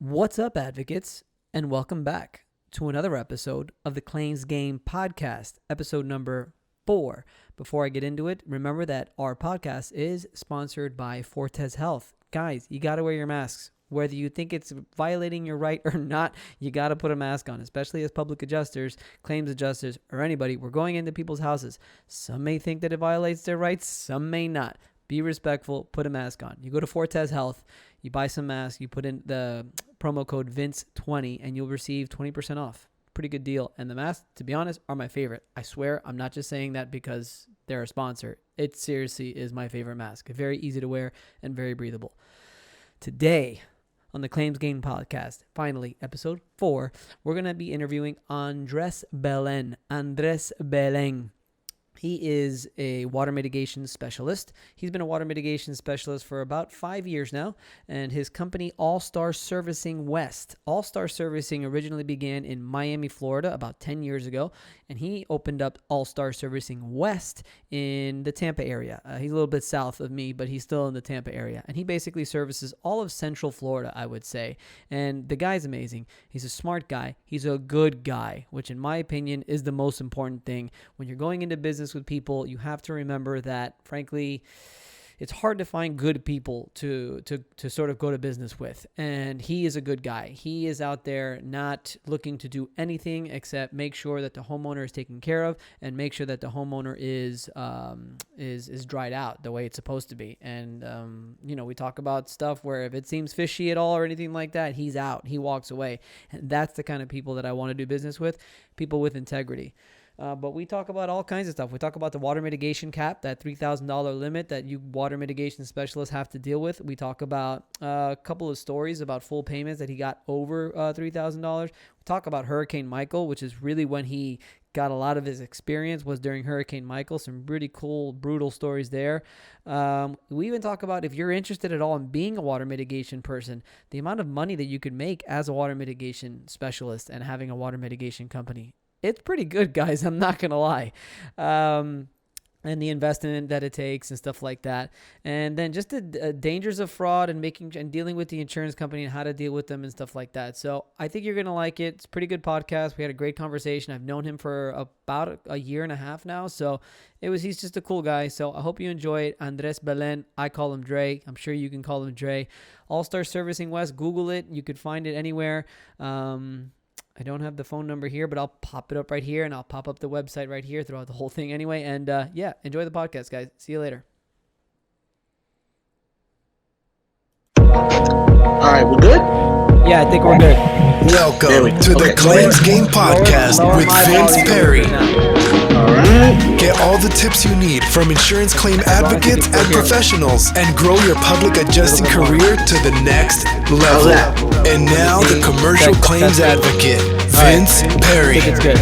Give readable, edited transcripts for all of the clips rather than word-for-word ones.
What's up, advocates, and welcome back to another episode of the Claims Game podcast, episode number 4. Before I get into it, remember that our podcast is sponsored by Fortes Health. Guys, you got to wear your masks. Whether you think it's violating your right or not, you got to put a mask on, especially as public adjusters, claims adjusters, or anybody. We're going into people's houses. Some may think that it violates their rights, some may not. Be respectful, put a mask on. You go to Fortes Health, you buy some masks, you put in the promo code Vince20, and you'll receive 20% off. Pretty good deal. And the masks, to be honest, are my favorite. I swear, I'm not just saying that because they're a sponsor. It seriously is my favorite mask. Very easy to wear and very breathable. Today, on the Claims Game podcast, finally, episode 4, we're going to be interviewing Andres Belen. Andres Belen. He is a water mitigation specialist. He's been a water mitigation specialist for about 5 years now, and his company, All-Star Servicing West. All-Star Servicing originally began in Miami, Florida, about 10 years ago, and he opened up All-Star Servicing West in the Tampa area. He's a little bit south of me, but he's still in the Tampa area, and he basically services all of Central Florida, I would say, and the guy's amazing. He's a smart guy. He's a good guy, which in my opinion is the most important thing. When you're going into business with people, you have to remember that, frankly, it's hard to find good people to sort of go to business with. And he is a good guy. He is out there not looking to do anything except make sure that the homeowner is taken care of and make sure that the homeowner is dried out the way it's supposed to be. And we talk about stuff where if it seems fishy at all or anything like that, he's out. He walks away. And that's the kind of people that I want to do business with, people with integrity. But we talk about all kinds of stuff. We talk about the water mitigation cap, that $3,000 limit that you water mitigation specialists have to deal with. We talk about a couple of stories about full payments that he got over $3,000. We talk about Hurricane Michael, which is really when he got a lot of his experience was during Hurricane Michael. Some really cool, brutal stories there. We even talk about, if you're interested at all in being a water mitigation person, the amount of money that you could make as a water mitigation specialist and having a water mitigation company. It's pretty good, guys. I'm not going to lie. And the investment that it takes and stuff like that. And then just the dangers of fraud and dealing with the insurance company and how to deal with them and stuff like that. So I think you're going to like it. It's a pretty good podcast. We had a great conversation. I've known him for about a year and a half now. So he's just a cool guy. So I hope you enjoy it. Andres Belen. I call him Dre. I'm sure you can call him Dre. All-Star Servicing West. Google it. You could find it anywhere. I don't have the phone number here, but I'll pop it up right here, and I'll pop up the website right here throughout the whole thing anyway. And enjoy the podcast, guys. See you later. All right, we're good? Yeah, I think we're good. Welcome to the Claims Game podcast with Vince Perry. All right. Get all the tips you need from insurance claim advocates and professionals and grow your public adjusting career to the next level. And now the commercial claims advocate, Vince Perry. I think it's good.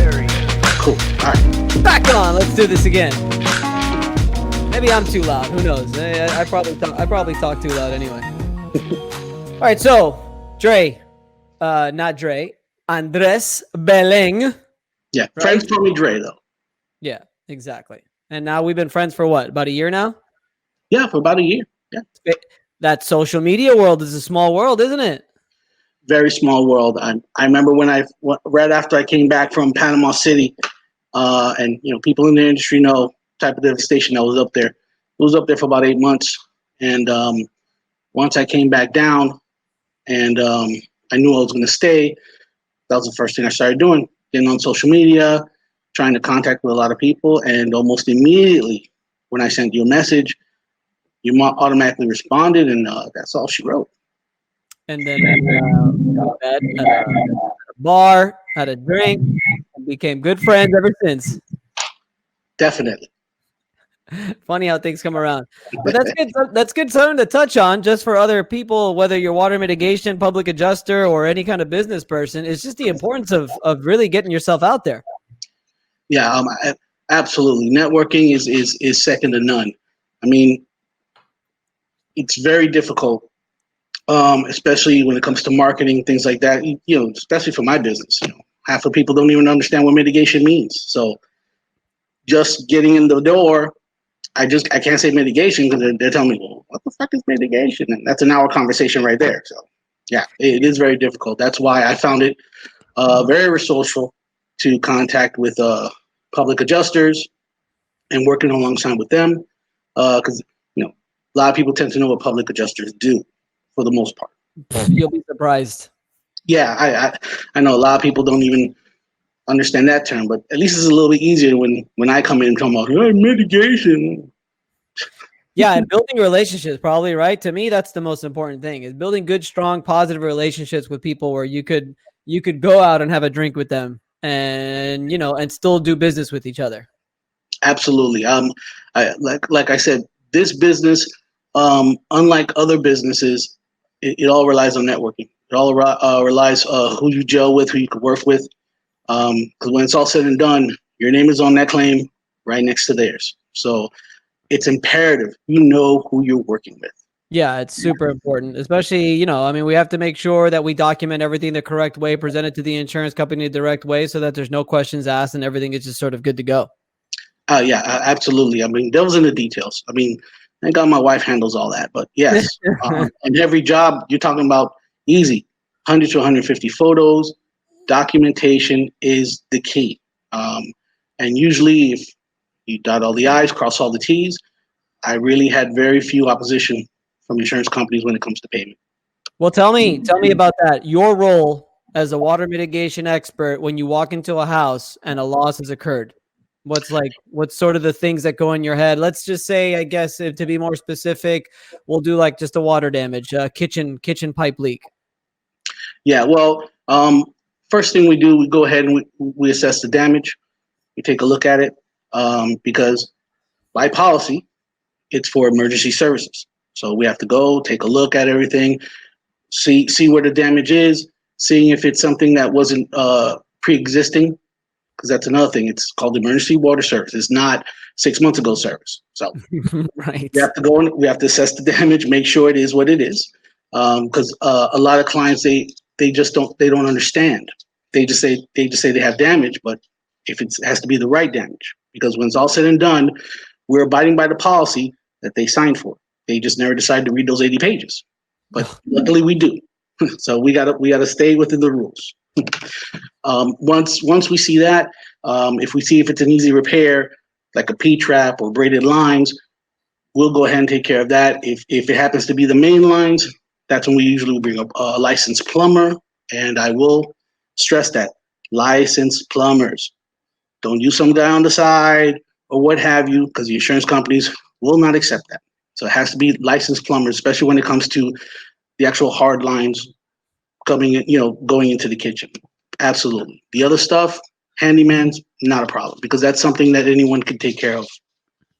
Cool. All right. Back on. Let's do this again. Maybe I'm too loud. Who knows? I probably talk too loud anyway. All right, so Dre, not Dre, Andres Belen. Yeah, Right? friends call me Dre, though. Yeah, exactly. And now we've been friends for what? About a year now? Yeah, for about a year. Yeah. That social media world is a small world, isn't it? Very small world. I remember when right after I came back from Panama City, and people in the industry know type of devastation that was up there. It was up there for about 8 months, and once I came back down, and I knew I was going to stay, that was the first thing I started doing. Getting on social media, trying to contact with a lot of people, and almost immediately when I sent you a message, you automatically responded, and that's all she wrote. And then got at a bar, had a drink, and became good friends ever since. Definitely. Funny how things come around. But that's good. That's good something to touch on just for other people, whether you're water mitigation, public adjuster, or any kind of business person. It's just the importance of really getting yourself out there. Yeah, absolutely. Networking is second to none. I mean, it's very difficult, especially when it comes to marketing, things like that. Especially for my business. Half of people don't even understand what mitigation means. So just getting in the door, I can't say mitigation because they're telling me, well, what the fuck is mitigation? And that's an hour conversation right there. So Yeah, it is very difficult. That's why I found it very resourceful to contact with public adjusters and working alongside with them, because a lot of people tend to know what public adjusters do for the most part. You'll be surprised. Yeah, I know a lot of people don't even understand that term, but at least it's a little bit easier when I come in and talk about mitigation. Yeah, and building relationships, probably, right? To me, that's the most important thing, is building good, strong, positive relationships with people where you could go out and have a drink with them and, and still do business with each other. Absolutely. Like I said, this business, unlike other businesses, it all relies on networking. It all relies who you gel with, who you could work with. Because when it's all said and done, your name is on that claim right next to theirs. So it's imperative you know who you're working with. Yeah, it's super important, especially, we have to make sure that we document everything the correct way, present it to the insurance company the direct way so that there's no questions asked and everything is just sort of good to go. Yeah, absolutely. I mean, devil's in the details. I mean, thank God my wife handles all that. But yes, and every job you're talking about, easy, 100 to 150 photos, documentation is the key. And usually, if you dot all the I's, cross all the T's, I really had very few opposition from insurance companies when it comes to payment. Well, tell me about that. Your role as a water mitigation expert when you walk into a house and a loss has occurred. What's sort of the things that go in your head? Let's just say, I guess, to be more specific, we'll do like just a water damage, kitchen pipe leak. Yeah, well, first thing we do, we go ahead and we assess the damage. We take a look at it because by policy, it's for emergency services. So we have to go take a look at everything, see where the damage is, seeing if it's something that wasn't pre-existing, because that's another thing. It's called emergency water service. It's not 6 months ago service. So right. we have to go and we have to assess the damage, make sure it is what it is, because a lot of clients they just don't understand. They just say they have damage, but if it has to be the right damage, because when it's all said and done, we're abiding by the policy that they signed for. They just never decided to read those 80 pages, but luckily we do. So we gotta stay within the rules. Once we see that, if we see if it's an easy repair, like a P-trap or braided lines, we'll go ahead and take care of that. If it happens to be the main lines, that's when we usually bring up a licensed plumber. And I will stress that licensed plumbers. Don't use some guy on the side or what have you, because the insurance companies will not accept that. So it has to be licensed plumbers, especially when it comes to the actual hard lines going into the kitchen. Absolutely. The other stuff, handyman's not a problem, because that's something that anyone can take care of.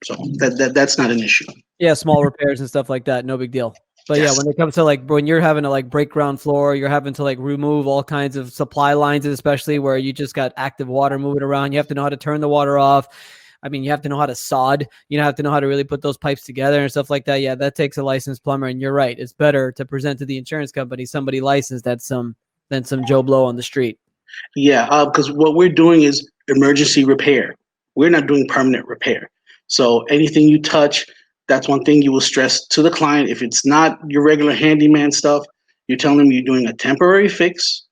So that's not an issue. Yeah, small repairs and stuff like that, no big deal. But yes. Yeah, when it comes to when you're having to break ground floor, you're having to remove all kinds of supply lines, especially where you just got active water moving around. You have to know how to turn the water off. I mean, you have to know how to sod. You have to know how to really put those pipes together and stuff like that. Yeah, that takes a licensed plumber. And you're right. It's better to present to the insurance company somebody licensed than some Joe Blow on the street. Yeah, because what we're doing is emergency repair. We're not doing permanent repair. So anything you touch, that's one thing you will stress to the client. If it's not your regular handyman stuff, you're telling them you're doing a temporary fix.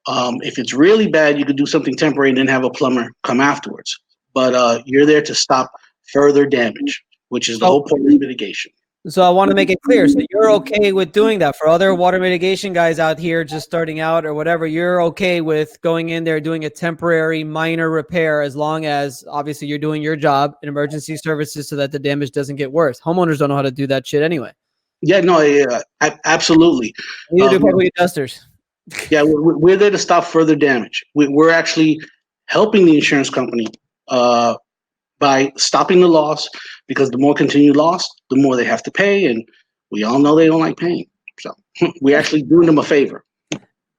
If it's really bad, you could do something temporary and then have a plumber come afterwards. But you're there to stop further damage, which is the whole point of mitigation. So I want to make it clear. So you're okay with doing that for other water mitigation guys out here just starting out or whatever. You're okay with going in there, doing a temporary minor repair, as long as obviously you're doing your job in emergency services so that the damage doesn't get worse. Homeowners don't know how to do that shit anyway. Yeah, no, absolutely. Neither do public adjusters. Yeah, we're there to stop further damage. We're actually helping the insurance company by stopping the loss, because the more continued loss, the more they have to pay, and we all know they don't like paying. So we're actually doing them a favor.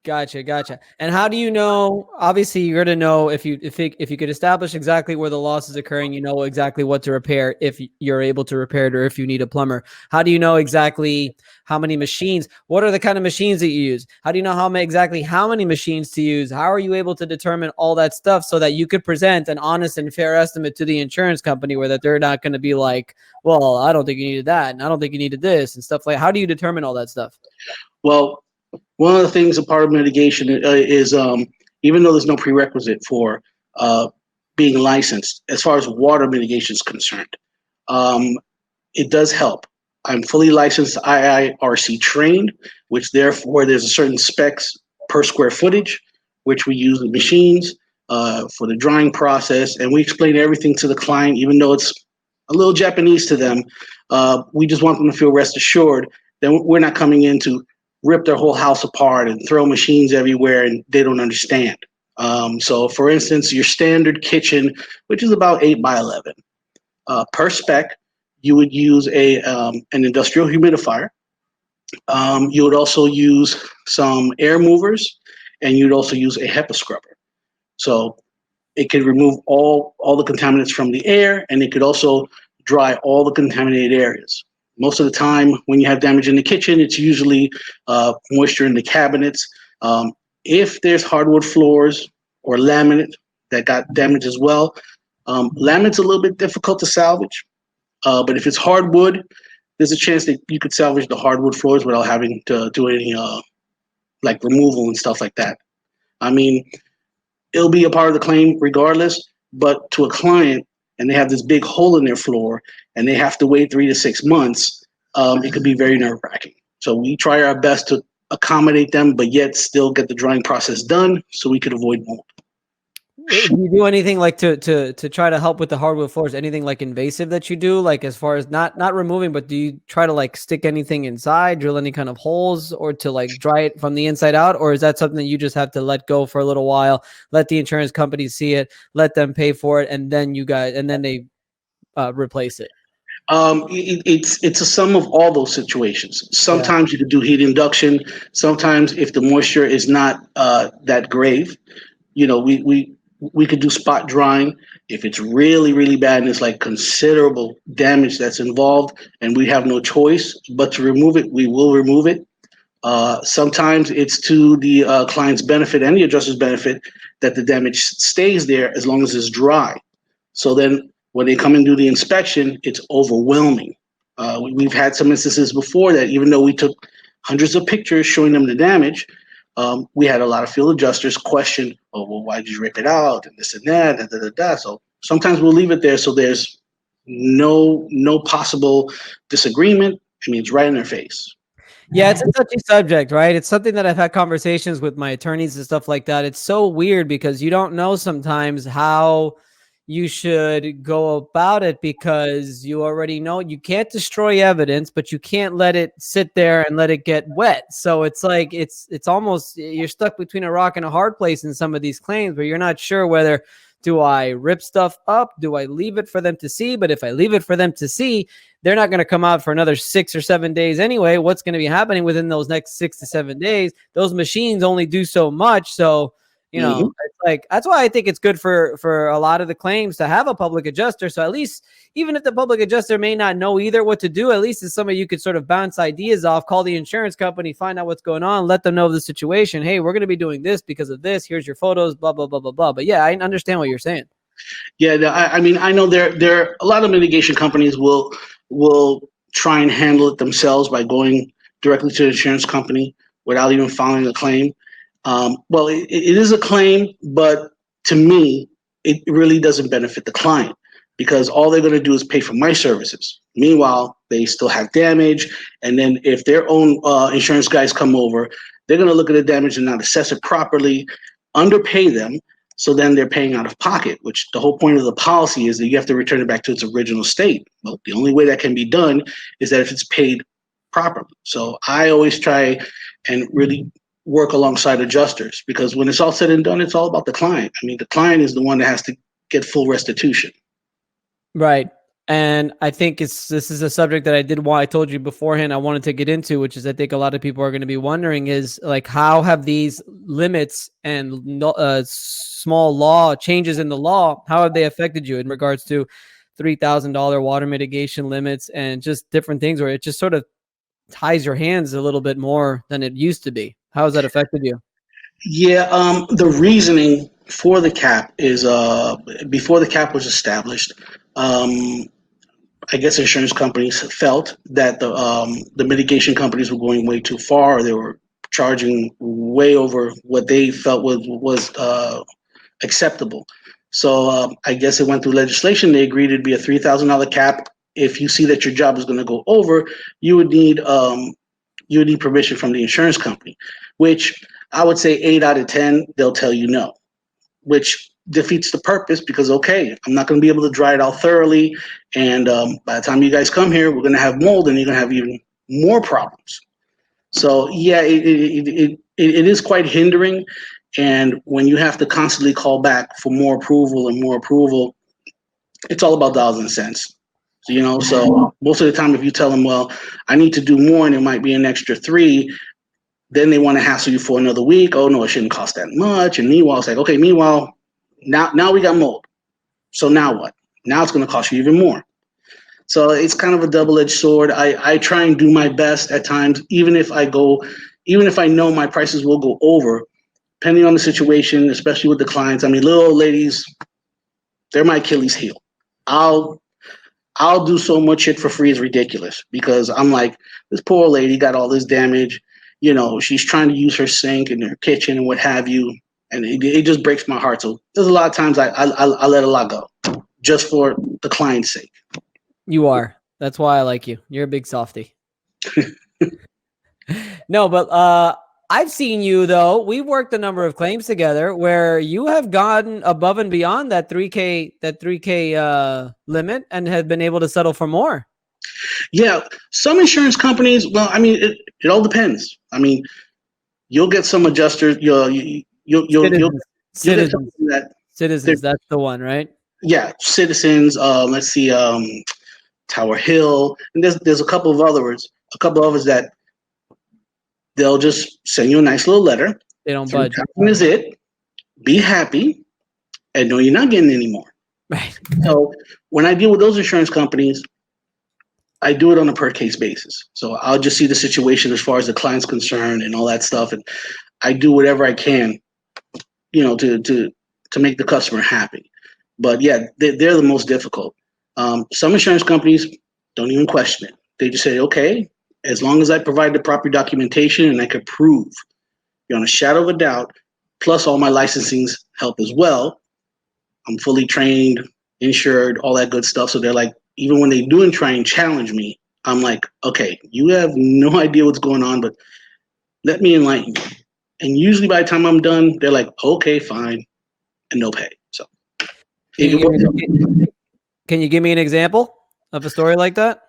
Gotcha. And how do you know? Obviously, you're going to know if you could establish exactly where the loss is occurring, you know exactly what to repair if you're able to repair it, or if you need a plumber. How do you know exactly how many machines? What are the kind of machines that you use? How do you know exactly how many machines to use? How are you able to determine all that stuff so that you could present an honest and fair estimate to the insurance company, where that they're not going to be like, well, I don't think you needed that, and I don't think you needed this, and stuff like? How do you determine all that stuff? Well, One of the things, a part of mitigation is even though there's no prerequisite for being licensed, as far as water mitigation is concerned, um, it does help. I'm fully licensed, IIRC trained, which therefore there's a certain specs per square footage, which we use the machines for the drying process, and we explain everything to the client, even though it's a little Japanese to them. We just want them to feel rest assured that we're not coming in to rip their whole house apart and throw machines everywhere, and they don't understand. So, for instance, your standard kitchen, which is about 8 by 11, per spec, you would use an industrial humidifier. You would also use some air movers, and you'd also use a HEPA scrubber. So it could remove all the contaminants from the air, and it could also dry all the contaminated areas. Most of the time, when you have damage in the kitchen, it's usually moisture in the cabinets. If there's hardwood floors or laminate that got damaged as well, laminate's a little bit difficult to salvage. But if it's hardwood, there's a chance that you could salvage the hardwood floors without having to do any like removal and stuff like that. I mean, it'll be a part of the claim regardless, but to a client, and they have this big hole in their floor and they have to wait 3 to 6 months, it could be very nerve-wracking. So we try our best to accommodate them, but yet still get the drying process done so we could avoid mold. Do you do anything like to try to help with the hardwood floors? Anything like invasive that you do, like as far as not removing, but do you try to like stick anything inside, drill any kind of holes, or to like dry it from the inside out? Or is that something that you just have to let go for a little while, let the insurance company see it, let them pay for it, and then they replace it? It's a sum of all those situations. Sometimes you could do heat induction. Sometimes if the moisture is not that grave, we could do spot drying. If it's really, really bad and it's like considerable damage that's involved and we have no choice but to remove it, we will remove it. Sometimes it's to the client's benefit and the adjuster's benefit that the damage stays there as long as it's dry. So then when they come and do the inspection, it's overwhelming. We've had some instances before that even though we took hundreds of pictures showing them the damage, we had a lot of field adjusters question, oh, well, why did you rip it out? And this and that, and da. So sometimes we'll leave it there so there's no possible disagreement. I mean, it's right in their face. Yeah, it's a touchy subject, right? It's something that I've had conversations with my attorneys and stuff like that. It's so weird because you don't know sometimes how you should go about it because you already know you can't destroy evidence, but you can't let it sit there and let it get wet. So it's like it's almost you're stuck between a rock and a hard place in some of these claims where you're not sure whether do I rip stuff up? Do I leave it for them to see? But if I leave it for them to see, they're not going to come out for another 6 or 7 days anyway. What's going to be happening within those next 6 to 7 days? Those machines only do so much. So it's like that's why I think it's good for a lot of the claims to have a public adjuster. So at least even if the public adjuster may not know either what to do, at least it's somebody you could sort of bounce ideas off, call the insurance company, find out what's going on, let them know the situation. Hey, we're going to be doing this because of this. Here's your photos, blah, blah, blah, blah, blah. But yeah, I understand what you're saying. Yeah, I mean, I know there a lot of mitigation companies will try and handle it themselves by going directly to the insurance company without even filing a claim. Well, it is a claim, but to me, it really doesn't benefit the client because all they're going to do is pay for my services. Meanwhile, they still have damage. And then if their own insurance guys come over, they're going to look at the damage and not assess it properly, underpay them. So then they're paying out of pocket, which the whole point of the policy is that you have to return it back to its original state. Well, the only way that can be done is that if it's paid properly. So I always try and really work alongside adjusters because when it's all said and done, it's all about the client. I mean, the client is the one that has to get full restitution. Right. And I think this is a subject that I told you beforehand I wanted to get into, which is I think a lot of people are going to be wondering is like, how have these limits and small law changes in the law, how have they affected you in regards to $3,000 water mitigation limits and just different things where it just sort of ties your hands a little bit more than it used to be? How has that affected you? Yeah, the reasoning for the cap is before the cap was established, I guess insurance companies felt that the mitigation companies were going way too far. Or they were charging way over what they felt was acceptable. So I guess it went through legislation. They agreed it'd be a $3,000 cap. If you see that your job is going to go over, you would need permission from the insurance company, which I would say 8 out of 10 they'll tell you no, which defeats the purpose because okay, I'm not going to be able to dry it out thoroughly, and by the time you guys come here, we're going to have mold, and you're going to have even more problems. So yeah, it is quite hindering. And when you have to constantly call back for more approval and more approval, it's all about dollars and cents. So most of the time, if you tell them, well, I need to do more and it might be an extra 3, then they want to hassle you for another week. Oh, no, it shouldn't cost that much. And meanwhile, it's like, okay, now we got mold. So now what? Now it's going to cost you even more. So it's kind of a double-edged sword. I try and do my best at times, even if I know my prices will go over, depending on the situation, especially with the clients. I mean, little old ladies, they're my Achilles heel. I'll do so much shit for free, it's ridiculous, because I'm like, this poor lady got all this damage. She's trying to use her sink in her kitchen and what have you, and it just breaks my heart. So there's a lot of times I let a lot go just for the client's sake. You are. That's why I like you. You're a big softie. No, but I've seen you, though. We've worked a number of claims together where you have gone above and beyond that 3K limit and have been able to settle for more. Yeah, some insurance companies. Well, I mean, it all depends. I mean, you'll get some adjusters. You'll Citizens. Get Citizens. That's the one, right? Yeah, Citizens. Let's see, Tower Hill, and there's a couple of others that they'll just send you a nice little letter. They don't budge. Is it? Be happy, and no, you're not getting any more. Right. So when I deal with those insurance companies, I do it on a per case basis. So I'll just see the situation as far as the client's concerned and all that stuff, and I do whatever I can, to make the customer happy. But yeah, they're the most difficult. Some insurance companies don't even question it. They just say, okay, as long as I provide the proper documentation and I can prove beyond a shadow of a doubt, plus all my licensings help as well. I'm fully trained, insured, all that good stuff. So they're like, even when they do try and challenge me, I'm like, okay, you have no idea what's going on, but let me enlighten you. And usually by the time I'm done, they're like, okay, fine, and no pay. So can you give me an example of a story like that?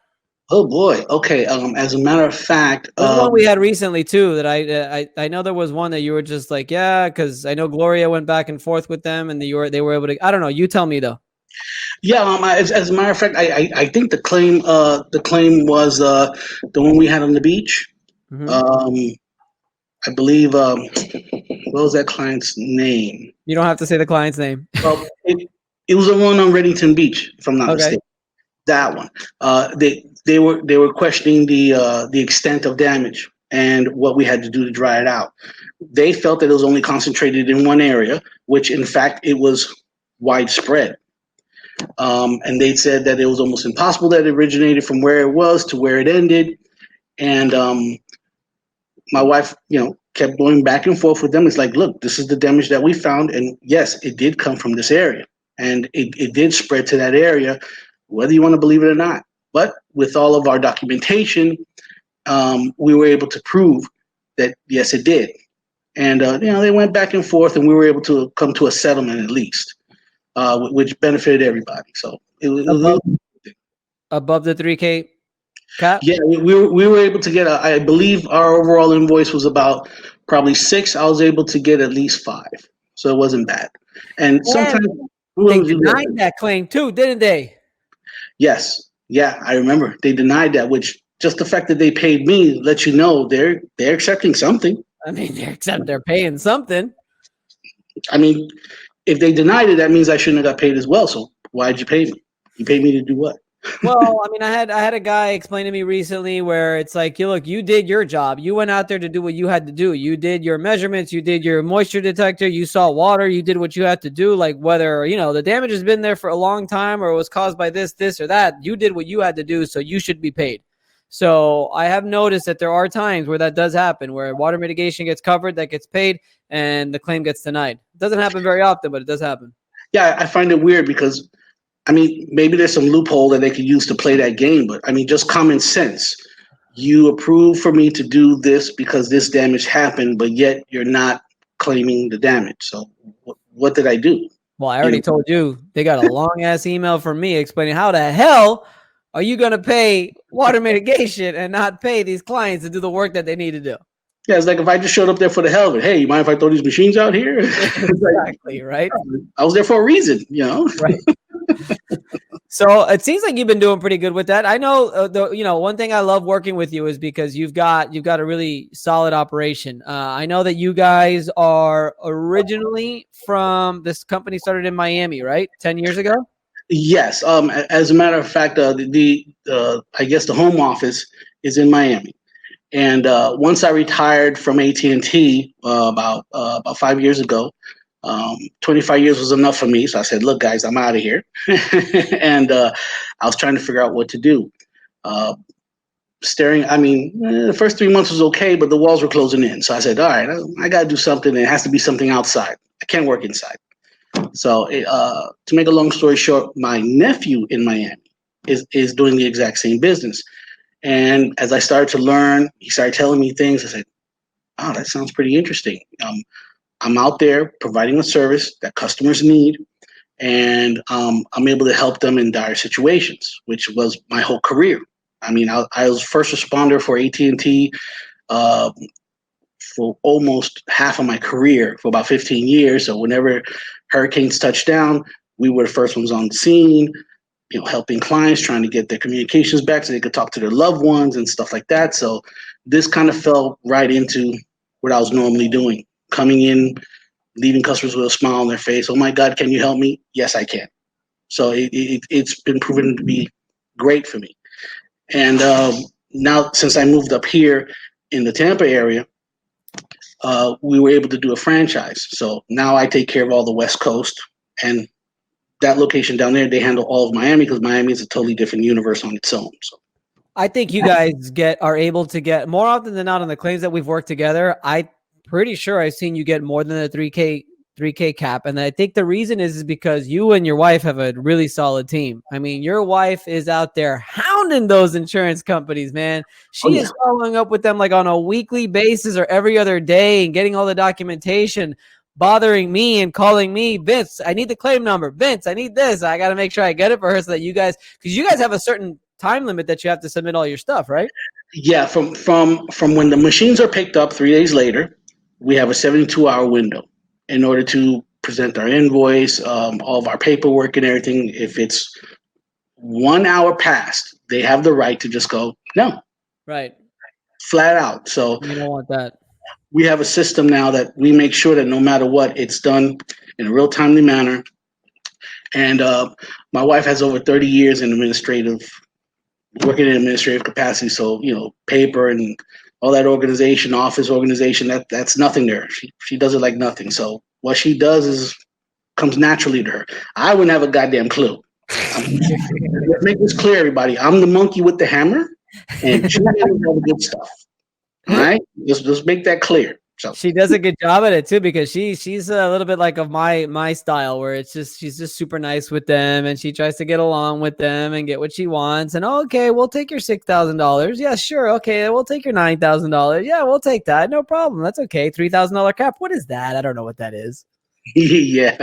Oh boy. Okay. As a matter of fact, one we had recently too. That I know there was one that you were just like, yeah, because I know Gloria went back and forth with them, and they were able to. I don't know. You tell me though. Yeah. As a matter of fact, I think the claim was the one we had on the beach. Mm-hmm. I believe. What was that client's name? You don't have to say the client's name. Well, it was the one on Reddington Beach, if I'm not mistaken. That one. They were questioning the extent of damage and what we had to do to dry it out. They felt that it was only concentrated in one area, which in fact it was widespread. And they said that it was almost impossible that it originated from where it was to where it ended. And my wife, kept going back and forth with them. It's like, look, this is the damage that we found. And yes, it did come from this area. And it did spread to that area, whether you want to believe it or not. But with all of our documentation, we were able to prove that, yes, it did. And, they went back and forth, and we were able to come to a settlement at least, which benefited everybody. So it was above the 3K cap? Yeah, we were able to get, I believe our overall invoice was about probably 6. I was able to get at least 5. So it wasn't bad. And sometimes they denied that claim too, didn't they? Yes. Yeah, I remember. They denied that, which just the fact that they paid me lets you know they're accepting something. I mean, they're paying something. I mean, if they denied it, that means I shouldn't have got paid as well. So why'd you pay me? You paid me to do what? Well, I mean, I had a guy explain to me recently where it's like, look, you did your job. You went out there to do what you had to do. You did your measurements. You did your moisture detector. You saw water. You did what you had to do. Like whether, the damage has been there for a long time or it was caused by this or that, you did what you had to do. So you should be paid. So I have noticed that there are times where that does happen, where water mitigation gets covered, that gets paid, and the claim gets denied. It doesn't happen very often, but it does happen. Yeah, I find it weird because, I mean, maybe there's some loophole that they could use to play that game, but I mean, just common sense. You approve for me to do this because this damage happened, but yet you're not claiming the damage. So what did I do? Well, I already told you they got a long ass email from me explaining how the hell are you going to pay water mitigation and not pay these clients to do the work that they need to do? Yeah, it's like if I just showed up there for the hell of it. Hey, you mind if I throw these machines out here? Exactly, right? I was there for a reason, you know? Right. So it seems like you've been doing pretty good with that. I know, one thing I love working with you is because you've got a really solid operation. I know that you guys are originally from this company started in Miami, right? 10 years ago? Yes. As a matter of fact, I guess the home office is in Miami. And once I retired from AT&T about 5 years ago, 25 years was enough for me. So I said, look, guys, I'm out of here. And I was trying to figure out what to do. The first 3 months was okay, but the walls were closing in. So I said, all right, I got to do something. It has to be something outside. I can't work inside. So to make a long story short, my nephew in Miami is doing the exact same business. And as I started to learn, he started telling me things. I said, oh, that sounds pretty interesting. I'm out there providing a service that customers need, and I'm able to help them in dire situations, which was my whole career. I mean, I was first responder for AT&T for almost half of my career, for about 15 years. So whenever hurricanes touched down, we were the first ones on the scene, helping clients, trying to get their communications back so they could talk to their loved ones and stuff like that. So this kind of fell right into what I was normally doing, coming in, leaving customers with a smile on their face. Oh my God, can you help me? Yes, I can. So it's been proven to be great for me. And now, since I moved up here in the Tampa area, we were able to do a franchise. So now I take care of all the West Coast, and that location down there, they handle all of Miami because Miami is a totally different universe on its own. So I think you guys are able to get more often than not on the claims that we've worked together. I'm pretty sure I've seen you get more than a 3K cap. And I think the reason is because you and your wife have a really solid team. I mean, your wife is out there hounding those insurance companies, man. She is following up with them like on a weekly basis or every other day and getting all the documentation, bothering me and calling me, Vince, I need the claim number. Vince, I need this. I got to make sure I get it for her so that you guys, because you guys have a certain time limit that you have to submit all your stuff, right? Yeah, from when the machines are picked up 3 days later, we have a 72-hour window in order to present our invoice, all of our paperwork and everything. If it's 1 hour past, they have the right to just go, no. Right. Flat out. So you don't want that. We have a system now that we make sure that no matter what, it's done in a real timely manner. And my wife has over 30 years in working in administrative capacity. So, paper and all that organization, office organization, that's nothing there. She does it like nothing. So what she does comes naturally to her. I wouldn't have a goddamn clue. Let's make this clear, everybody. I'm the monkey with the hammer, and she handles all the good stuff. All right? Just make that clear. So she does a good job at it too, because she's a little bit like of my style, where she's just super nice with them, and she tries to get along with them and get what she wants. And okay, we'll take your $6,000. Yeah, sure. Okay, we'll take your $9,000. Yeah, we'll take that. No problem. That's okay. $3,000 cap. What is that? I don't know what that is. Yeah.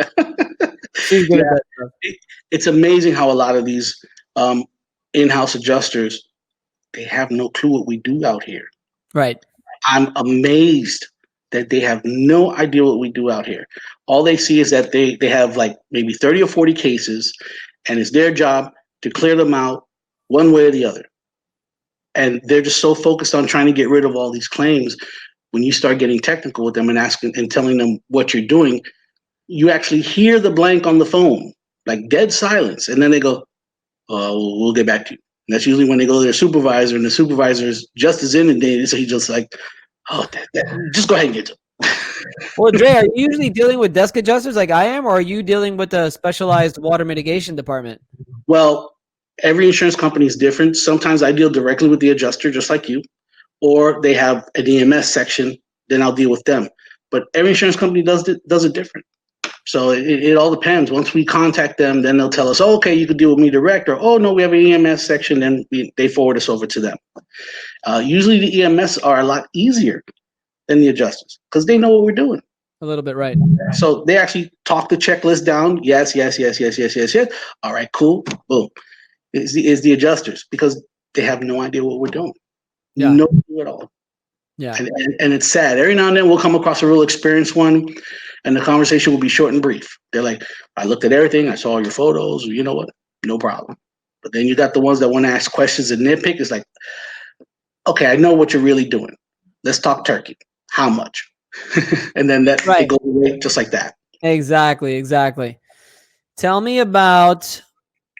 She's good at that stuff. It's amazing how a lot of these in-house adjusters, they have no clue what we do out here. Right. I'm amazed that they have no idea what we do out here. All they see is that they have like maybe 30 or 40 cases, and it's their job to clear them out one way or the other. And they're just so focused on trying to get rid of all these claims. When you start getting technical with them and asking and telling them what you're doing, you actually hear the blank on the phone, like dead silence. And then they go, we'll get back to you. And that's usually when they go to their supervisor, and the supervisor is just as inundated. So he's just like, just go ahead and get to it. Well, Dre, are you usually dealing with desk adjusters like I am, or are you dealing with a specialized water mitigation department? Well, every insurance company is different. Sometimes I deal directly with the adjuster, just like you, or they have an EMS section. Then I'll deal with them. But every insurance company does it different. So it all depends. Once we contact them, then they'll tell us, oh, okay, you could deal with me direct, or oh no, we have an EMS section. Then they forward us over to them. Usually the EMS are a lot easier than the adjusters because they know what we're doing. A little bit, right? So they actually talk the checklist down. Yes. All right, cool. Boom. Is the adjusters because they have no idea what we're doing. Yeah. No clue at all. Yeah. And it's sad. Every now and then we'll come across a real experienced one, and the conversation will be short and brief. They're like, I looked at everything. I saw your photos. You know what? No problem. But then you got the ones that want to ask questions and nitpick. It's like, okay, I know what you're really doing. Let's talk turkey. How much? And then that it goes away just like that. Exactly. Tell me about,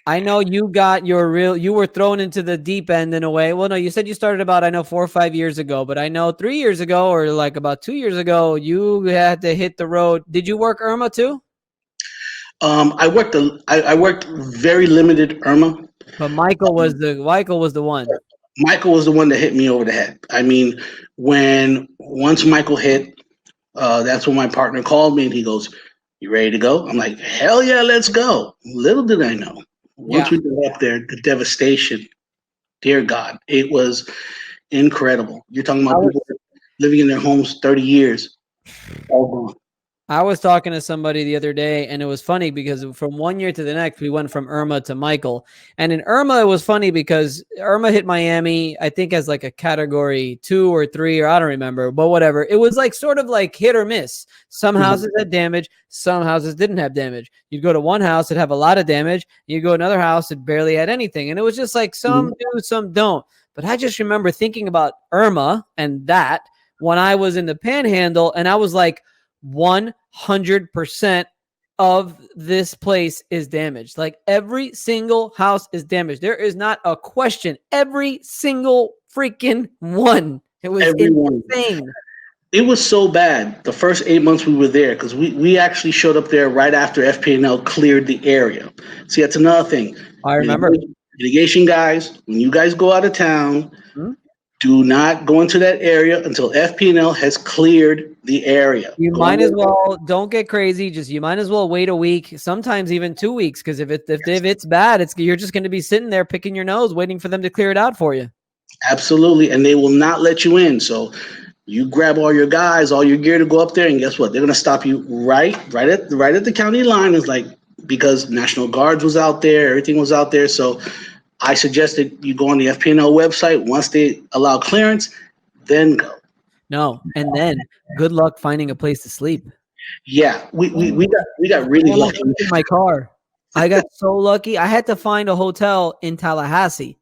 I know you got you were thrown into the deep end in a way. Well, no, you said you started about, 4 or 5 years ago, but I know 3 years ago or like about 2 years ago, you had to hit the road. Did you work Irma too? I worked very limited Irma. But Michael was the one. Michael was the one that hit me over the head. I mean, once Michael hit, that's when my partner called me and he goes, "You ready to go?" I'm like, "Hell yeah, let's go." Little did I know, once we got up there, the devastation, dear God, it was incredible. You're talking about people living in their homes 30 years, all gone. I was talking to somebody the other day, and it was funny because from 1 year to the next, we went from Irma to Michael. And in Irma, it was funny because Irma hit Miami, I think, as like a category 2 or 3, or I don't remember, but whatever. It was like sort of like hit or miss. Some houses had damage, some houses didn't have damage. You'd go to one house, it'd have a lot of damage. You go to another house, it barely had anything. And it was just like some do, some don't. But I just remember thinking about Irma and that when I was in the Panhandle, and I was like, 100% of this place is damaged. Like every single house is damaged. There is not a question. Every single freaking one. It was insane. It was so bad the first 8 months we were there because we actually showed up there right after FPNL cleared the area. See, that's another thing. I remember. Mitigation guys, when you guys go out of town, do not go into that area until FPNL has cleared the area. You might as well, don't get crazy. You might as well wait a week, sometimes even 2 weeks, because if it's bad, you're just going to be sitting there picking your nose, waiting for them to clear it out for you. Absolutely, and they will not let you in. So you grab all your guys, all your gear to go up there, and guess what? They're going to stop you right at the county line. It's like because National Guards was out there, everything was out there, so. I suggested you go on the FPNL website. Once they allow clearance, then go. No, and then good luck finding a place to sleep. Yeah, we got really lucky. In my car, I got so lucky. I had to find a hotel in Tallahassee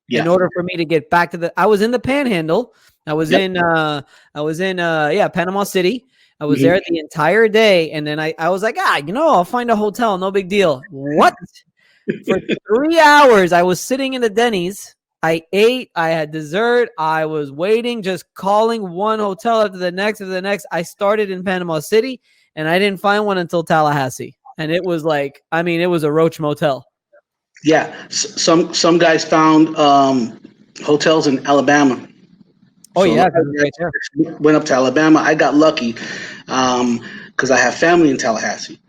in order for me to get back to the. I was in the Panhandle. I was in Panama City. I was there the entire day, and then I was like, I'll find a hotel. No big deal. What? For 3 hours, I was sitting in the Denny's. I ate. I had dessert. I was waiting, just calling one hotel after the next. I started in Panama City, and I didn't find one until Tallahassee. And it was like, it was a roach motel. Yeah, some guys found hotels in Alabama. Oh, so right there. Went up to Alabama. I got lucky because I have family in Tallahassee.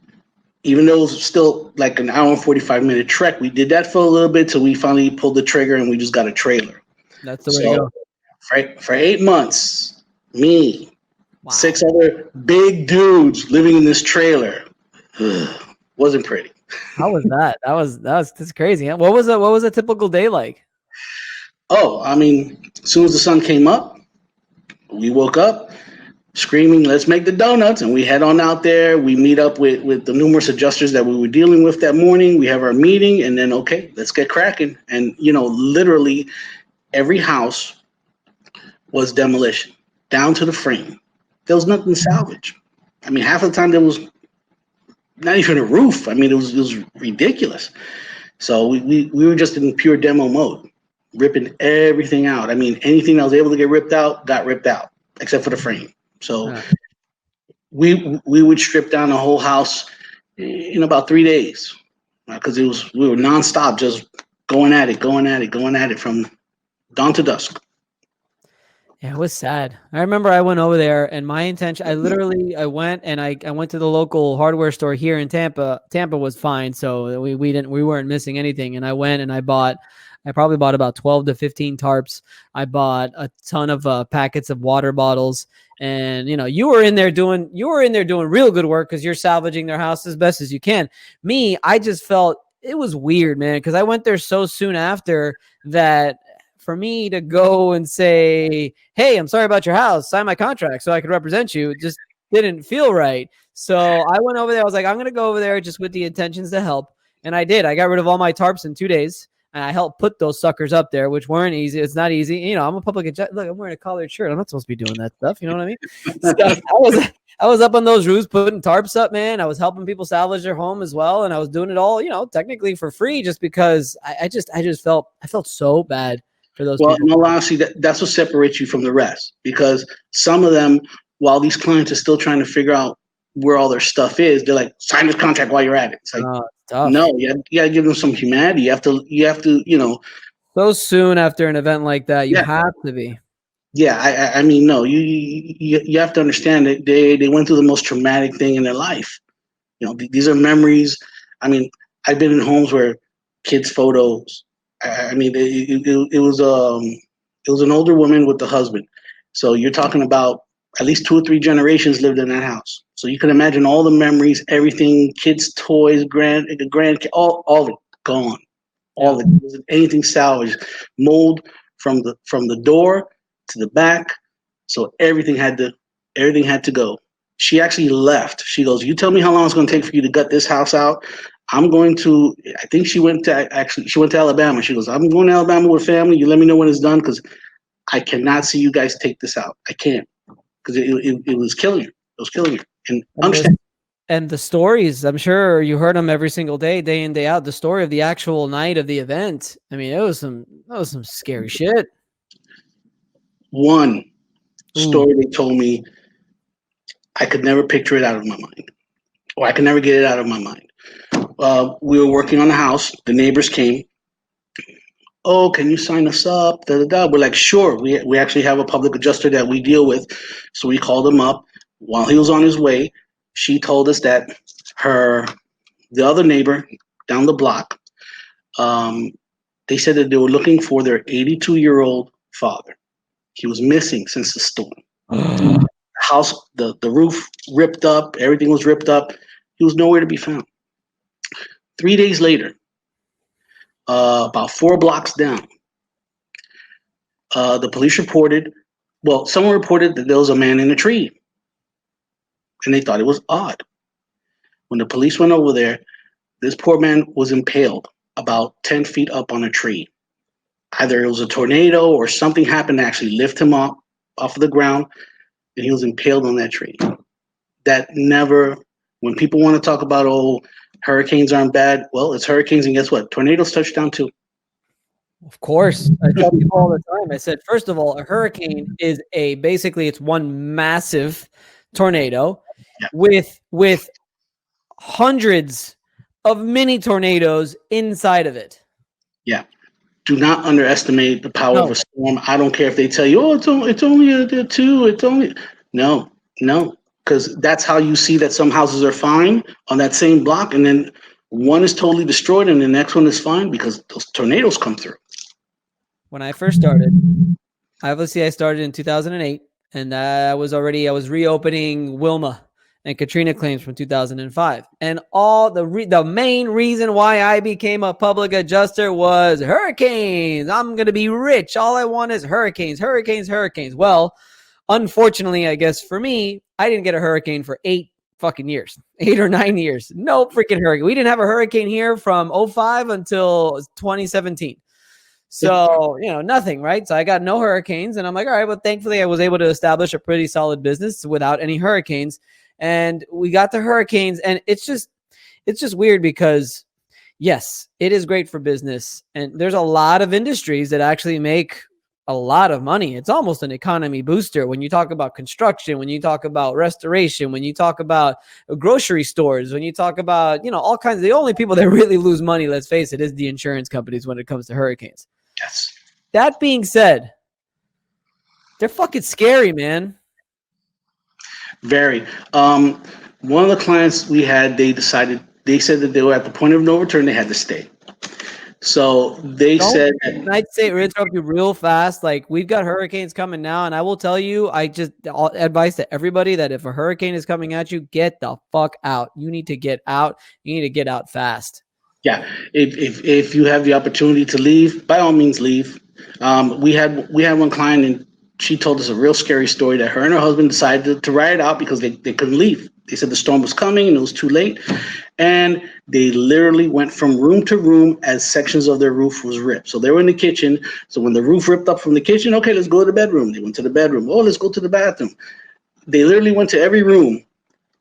Even though it was still like an hour and 45-minute trek, we did that for a little bit till we finally pulled the trigger and we just got a trailer. That's the way to go. For 8 months, me, 6 other big dudes living in this trailer. Wasn't pretty. How was that? That's crazy. Huh? What was a typical day like? Oh, as soon as the sun came up, we woke up. Screaming, let's make the donuts, and we head on out there. We meet up with the numerous adjusters that we were dealing with that morning. We have our meeting, and then, okay, let's get cracking. And, literally every house was demolition, down to the frame. There was nothing salvage. Half of the time there was not even a roof. It was ridiculous. So we were just in pure demo mode, ripping everything out. Anything that was able to get ripped out, got ripped out, except for the frame. So we would strip down the whole house in about 3 days because we were nonstop just going at it from dawn to dusk. Yeah, it was sad. I remember I went over there, and my intention, I went and I went to the local hardware store here in Tampa. Tampa was fine, so we weren't missing anything. And I went and I probably bought about 12 to 15 tarps. I bought a ton of packets of water bottles. And you were in there doing real good work because you're salvaging their house as best as you can. Me, I just felt it was weird, man, because I went there so soon after that. For me to go and say, hey, I'm sorry about your house, sign my contract so I could represent you, it just didn't feel right. So I went over there. I was like, I'm going to go over there just with the intentions to help. And I did. I got rid of all my tarps in 2 days. And I helped put those suckers up there, which weren't easy. It's not easy. I'm a public adjust. Look, I'm wearing a collared shirt. I'm not supposed to be doing that stuff. You know what I mean? So I was up on those roofs putting tarps up, man. I was helping people salvage their home as well. And I was doing it all, technically for free just because I felt so bad for those people. In all honesty, that's what separates you from the rest, because some of them, while these clients are still trying to figure out where all their stuff is, they're like, sign this contract while you're at it. It's like, no, you got to give them some humanity. You have to, so soon after an event like that, you have to be. Yeah, I mean, no, you have to understand that they went through the most traumatic thing in their life. These are memories. I mean, I've been in homes where kids' photos. I mean, it was an older woman with the husband. So you're talking about at least 2 or 3 generations lived in that house. So you can imagine all the memories, everything, kids' toys, grand, all of it gone. All of it, anything salvaged, mold from the door to the back. So everything had to go. She actually left. She goes, you tell me how long it's going to take for you to gut this house out. I think she went to Alabama. She goes, I'm going to Alabama with family. You let me know when it's done, because I cannot see you guys take this out. I can't, because it was killing her. It was killing her. And the stories, I'm sure you heard them every single day in, day out. The story of the actual night of the event. I mean, it was some scary shit. One story they told me, I could never picture it out of my mind, or I could never get it out of my mind. We were working on the house. The neighbors came. Oh, can you sign us up? Da, da, da. We're like, sure. We actually have a public adjuster that we deal with. So we called him up. While he was on his way, she told us that the other neighbor down the block, they said that they were looking for their 82-year-old father. He was missing since the storm. House, the roof ripped up. Everything was ripped up. He was nowhere to be found. 3 days later, about 4 blocks down, the police reported, someone reported that there was a man in a tree, and they thought it was odd. When the police went over there, this poor man was impaled about 10 feet up on a tree. Either it was a tornado or something happened to actually lift him up off of the ground, and he was impaled on that tree. When people want to talk about, hurricanes aren't bad. Well, it's hurricanes, and guess what? Tornadoes touch down too. Of course. I tell people all the time. I said, first of all, a hurricane is basically it's one massive tornado with hundreds of mini tornadoes inside of it. Yeah. Do not underestimate the power of a storm. I don't care if they tell you, it's only a 2. It's only no. Because that's how you see that some houses are fine on that same block, and then one is totally destroyed and the next one is fine because those tornadoes come through. When I first started, I started in 2008, and I was reopening Wilma and Katrina claims from 2005. And all the main reason why I became a public adjuster was hurricanes. I'm going to be rich. All I want is hurricanes. Well, unfortunately, I guess for me, I didn't get a hurricane for 8 fucking years, 8 or 9 years. No freaking hurricane. We didn't have a hurricane here from 2005 until 2017. So, nothing, right? So I got no hurricanes, and I'm like, all right, well, thankfully I was able to establish a pretty solid business without any hurricanes. And we got the hurricanes, and it's just weird because yes, it is great for business. And there's a lot of industries that actually make a lot of money. It's almost an economy booster when you talk about construction, when you talk about restoration, when you talk about grocery stores, when you talk about, all kinds of, the only people that really lose money, let's face it, is the insurance companies when it comes to hurricanes. Yes. That being said, they're fucking scary, man. Very. One of the clients we had, they said that they were at the point of no return. They had to stay. So they said, can I interrupt you real fast? Like, we've got hurricanes coming now, and I will tell you, advice to everybody that if a hurricane is coming at you, get the fuck out. You need to get out. You need to get out fast. Yeah, if you have the opportunity to leave, by all means leave. We had one client, and she told us a real scary story that her and her husband decided to ride it out because they couldn't leave. They said the storm was coming and it was too late. And they literally went from room to room as sections of their roof was ripped. So they were in the kitchen. So when the roof ripped up from the kitchen, okay, let's go to the bedroom. They went to the bedroom. Oh, let's go to the bathroom. They literally went to every room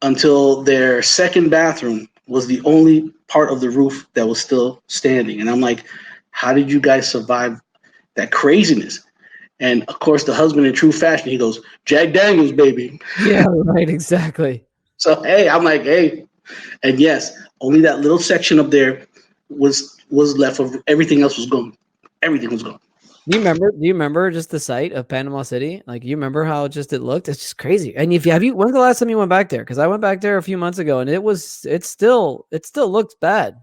until their second bathroom was the only part of the roof that was still standing. And I'm like, how did you guys survive that craziness? And of course, the husband, in true fashion, he goes, Jack Daniels, baby. Yeah, right, exactly. So, hey, I'm like, hey. And yes, only that little section up there was left. Of everything else was gone. Everything was gone. Do you remember just the site of Panama City? Like, you remember how just it looked? It's just crazy. And when's the last time you went back there? Because I went back there a few months ago, and it still looks bad.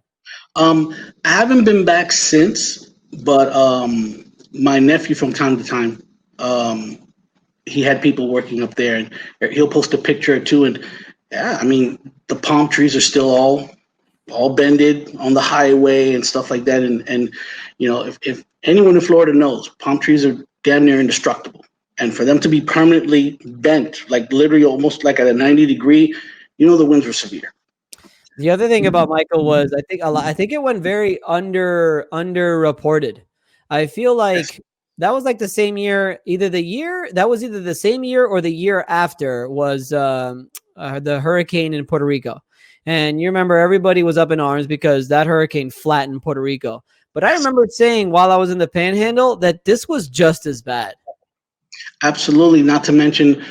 I haven't been back since, but my nephew from time to time, he had people working up there, and he'll post a picture or two, and yeah, I mean, the palm trees are still all bended on the highway and stuff like that. And if anyone in Florida knows, palm trees are damn near indestructible. And for them to be permanently bent, like literally almost like at a 90-degree, the winds were severe. The other thing about Michael was I think it went very underreported. I feel like that was like the same year, either the same year or the year after was the hurricane in Puerto Rico. And you remember everybody was up in arms because that hurricane flattened Puerto Rico. But I remember saying while I was in the Panhandle that this was just as bad. Absolutely. Not to mention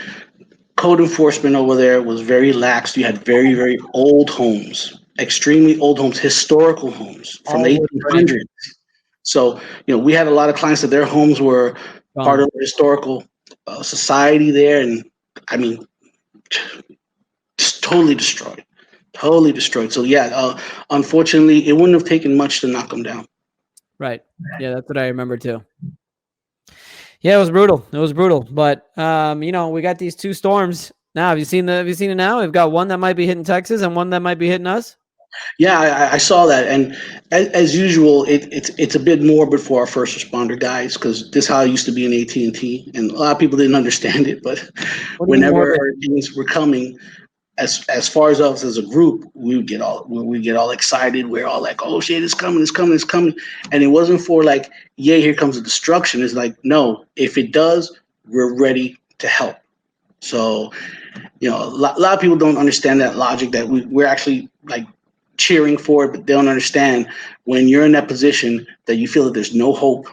code enforcement over there was very lax. You had very, very old homes, extremely old homes, historical homes from the 1800s. So, we had a lot of clients that their homes were part of the historical society there. And I mean, just totally destroyed. So yeah, unfortunately, it wouldn't have taken much to knock them down. Right. Yeah, that's what I remember too. Yeah, it was brutal. But we got these two storms now. Have you seen it now? We've got one that might be hitting Texas and one that might be hitting us. Yeah, I saw that, and as usual, it's a bit morbid for our first responder guys because this is how it used to be in AT&T, and a lot of people didn't understand it. But whenever hurricanes were coming, as far as us as a group, we would get all excited. We're all like, "Oh shit, it's coming!" And it wasn't for like, "Yeah, here comes the destruction." It's like, no, if it does, we're ready to help. So, a lot of people don't understand that logic that we're actually like cheering for it, but they don't understand when you're in that position that you feel that there's no hope.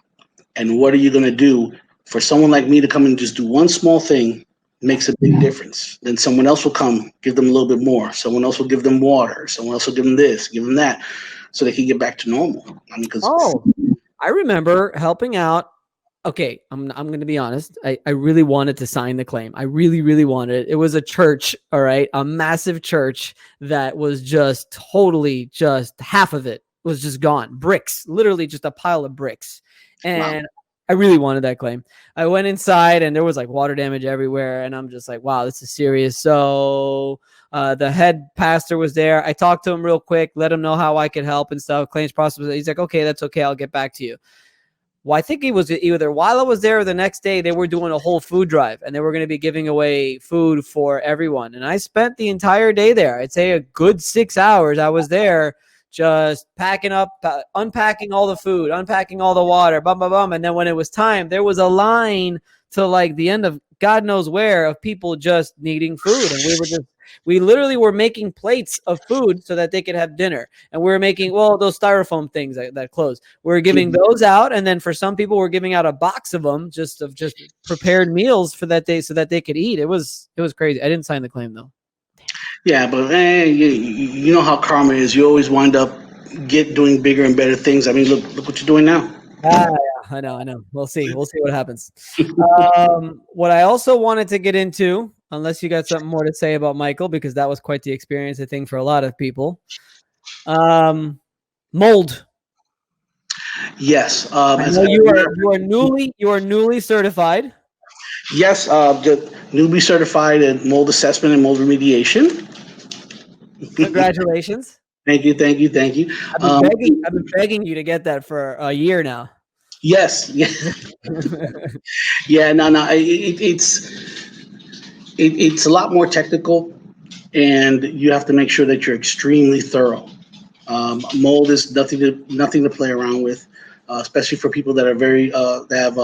And what are you going to do for someone like me to come and just do one small thing makes a big difference. Then someone else will come, give them a little bit more. Someone else will give them water. Someone else will give them this, give them that, so they can get back to normal. I remember helping out. Okay, I'm going to be honest. I really wanted to sign the claim. I really, really wanted it. It was a church, all right, a massive church that was just totally just half of it was just gone. Bricks, literally just a pile of bricks. And I really wanted that claim. I went inside and there was like water damage everywhere. And I'm just like, wow, this is serious. So the head pastor was there. I talked to him real quick, let him know how I could help and stuff. Claims process. He's like, okay, that's okay. I'll get back to you. Well, I think it was either while I was there or the next day, they were doing a whole food drive and they were going to be giving away food for everyone. And I spent the entire day there. I'd say a good 6 hours I was there just packing up, unpacking all the food, unpacking all the water, bum, bum, bum. And then when it was time, there was a line to like the end of God knows where of people just needing food. And we were just We literally were making plates of food so that they could have dinner. And we were making, those styrofoam things that close. We were giving those out. And then for some people, we're giving out a box of them, just prepared meals for that day so that they could eat. It was crazy. I didn't sign the claim though. Yeah, but you know how karma is. You always wind up doing bigger and better things. I mean, look what you're doing now. Yeah, I know. We'll see what happens. What I also wanted to get into, unless you got something more to say about Michael, because that was quite the experience, I think, for a lot of people. Mold. Yes. I know you are newly certified. Yes, newly certified in mold assessment and mold remediation. Congratulations. Thank you. I've been begging you to get that for a year now. Yes. Yeah. No. It's a lot more technical, and you have to make sure that you're extremely thorough. Mold is nothing to play around with, especially for people that are that have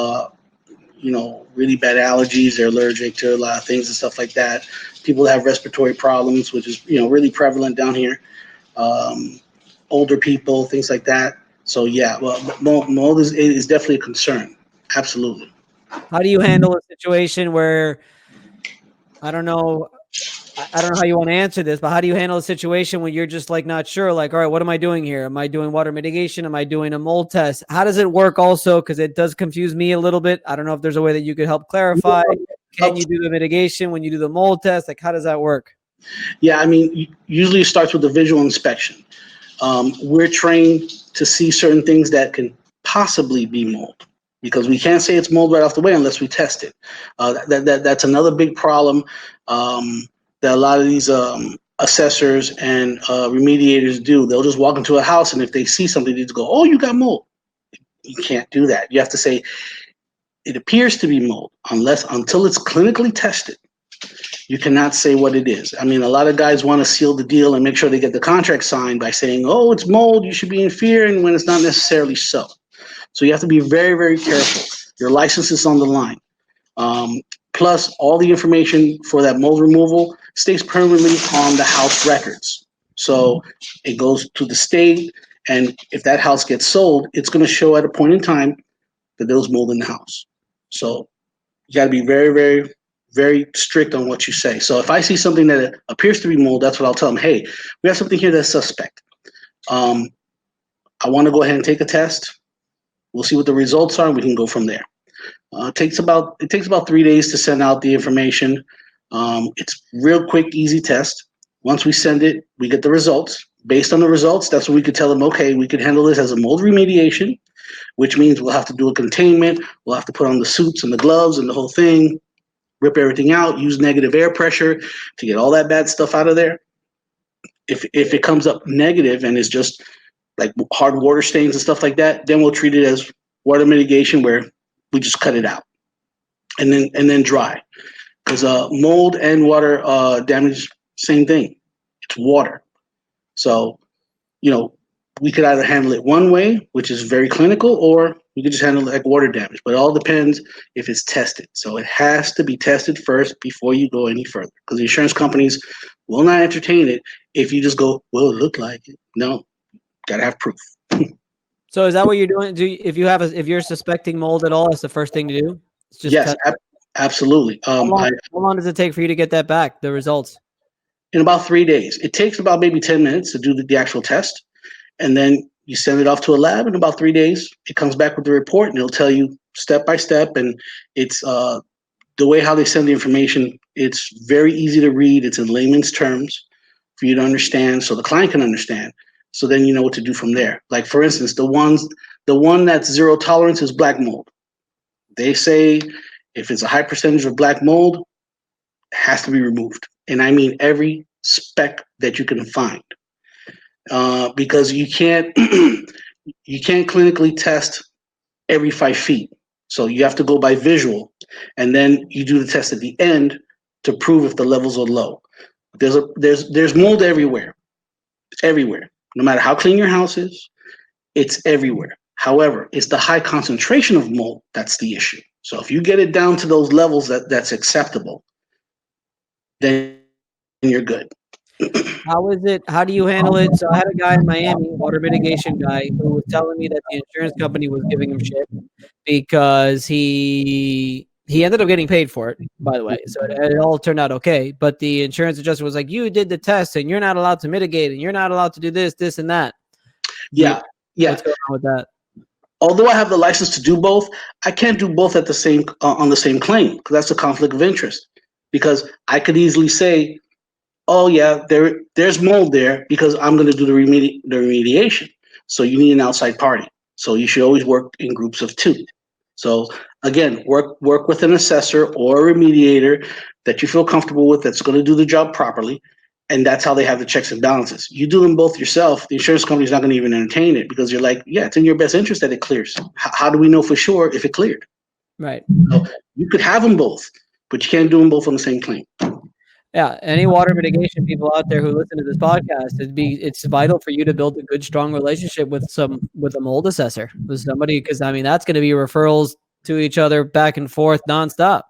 really bad allergies. They're allergic to a lot of things and stuff like that. People that have respiratory problems, which is really prevalent down here. Older people, things like that. So yeah, well, mold is definitely a concern. Absolutely. How do you handle a situation where I don't know how you want to answer this, but how do you handle a situation when you're just like not sure? Like, all right, what am I doing here? Am I doing water mitigation? Am I doing a mold test? How does it work also? Because it does confuse me a little bit. I don't know if there's a way that you could help clarify. Can you do the mitigation when you do the mold test? Like, how does that work? Yeah, I mean, usually it starts with a visual inspection. We're trained to see certain things that can possibly be mold, because we can't say it's mold right off the way unless we test it. That's another big problem that a lot of these assessors and remediators do. They'll just walk into a house, and if they see something, they just go, "Oh, you got mold." You can't do that. You have to say it appears to be mold until it's clinically tested. You cannot say what it is. I mean, a lot of guys want to seal the deal and make sure they get the contract signed by saying, "Oh, it's mold, you should be in fear," and when it's not necessarily so. So you have to be very, very careful. Your license is on the line. Plus, all the information for that mold removal stays permanently on the house records. So it goes to the state, and if that house gets sold, it's going to show at a point in time that there was mold in the house. So you got to be very, very, very strict on what you say. So if I see something that appears to be mold, that's what I'll tell them. Hey, we have something here that's suspect. I want to go ahead and take a test. We'll see what the results are, and we can go from there. It takes about 3 days to send out the information. It's real quick, easy test. Once we send it, we get the results. Based on the results, that's when we could tell them, okay, we could handle this as a mold remediation, which means we'll have to do a containment. We'll have to put on the suits and the gloves and the whole thing, rip everything out, use negative air pressure to get all that bad stuff out of there. If it comes up negative and it's just like hard water stains and stuff like that, then we'll treat it as water mitigation, where we just cut it out and then dry. Because mold and water damage, same thing. It's water. So, we could either handle it one way, which is very clinical, or we could just handle it like water damage. But it all depends if it's tested. So it has to be tested first before you go any further, because the insurance companies will not entertain it if you just go, "Well, it looked like it." No, gotta have proof. So is that what you're doing? If you're suspecting mold at all, it's the first thing to do? It's just Yes, absolutely. how long does it take for you to get that back, the results? In about 3 days. It takes about maybe 10 minutes to do the actual test. And then you send it off to a lab. In about 3 days, it comes back with the report, and it'll tell you step by step. And it's the way how they send the information. It's very easy to read. It's in layman's terms for you to understand, so the client can understand. So then you know what to do from there. Like, for instance, the one that's zero tolerance is black mold. They say if it's a high percentage of black mold, it has to be removed. And I mean every speck that you can find. Because you can't clinically test every 5 feet. So you have to go by visual, and then you do the test at the end to prove if the levels are low. There's mold everywhere. It's everywhere. No matter how clean your house is, it's everywhere. However, it's the high concentration of mold that's the issue. So if you get it down to those levels that's acceptable, then you're good. How is it? How do you handle it? So I had a guy in Miami, water mitigation guy, who was telling me that the insurance company was giving him shit because he ended up getting paid for it, by the way. So it all turned out okay. But the insurance adjuster was like, "You did the test, and you're not allowed to mitigate, and you're not allowed to do this, this, and that." Yeah. What's going on with that? Although I have the license to do both, I can't do both at the same on the same claim because that's a conflict of interest. Because I could easily say, "Oh yeah, there's mold there because I'm going to do the remediation. So you need an outside party. So you should always work in groups of 2. So again, work with an assessor or a remediator that you feel comfortable with that's going to do the job properly, and that's how they have the checks and balances. You do them both yourself, the insurance company's not going to even entertain it because you're like, yeah, it's in your best interest that it clears. How do we know for sure if it cleared? Right. So you could have them both, but you can't do them both on the same claim. Yeah, any water mitigation people out there who listen to this podcast, it's vital for you to build a good, strong relationship with a mold assessor, with somebody, because I mean that's going to be referrals to each other back and forth nonstop.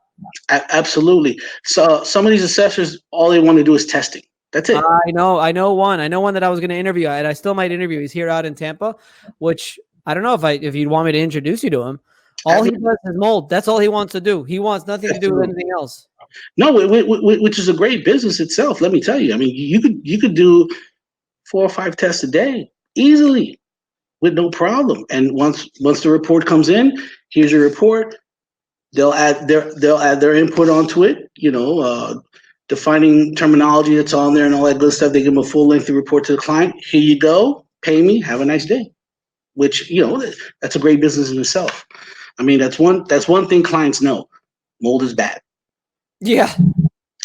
Absolutely. So some of these assessors, all they want to do is testing. That's it. I know one that I was going to interview, and I still might interview. He's here out in Tampa, which I don't know if you'd want me to introduce you to him. All he does is mold. That's all he wants to do. He wants nothing to do with anything else. No, which is a great business itself. Let me tell you. I mean, you could do 4 or 5 tests a day easily with no problem. And once the report comes in, here's your report. They'll add their input onto it. Defining terminology that's on there and all that good stuff. They give them a full lengthy report to the client. Here you go. Pay me. Have a nice day. Which that's a great business in itself. I mean, that's one thing clients know. Mold is bad. Yeah.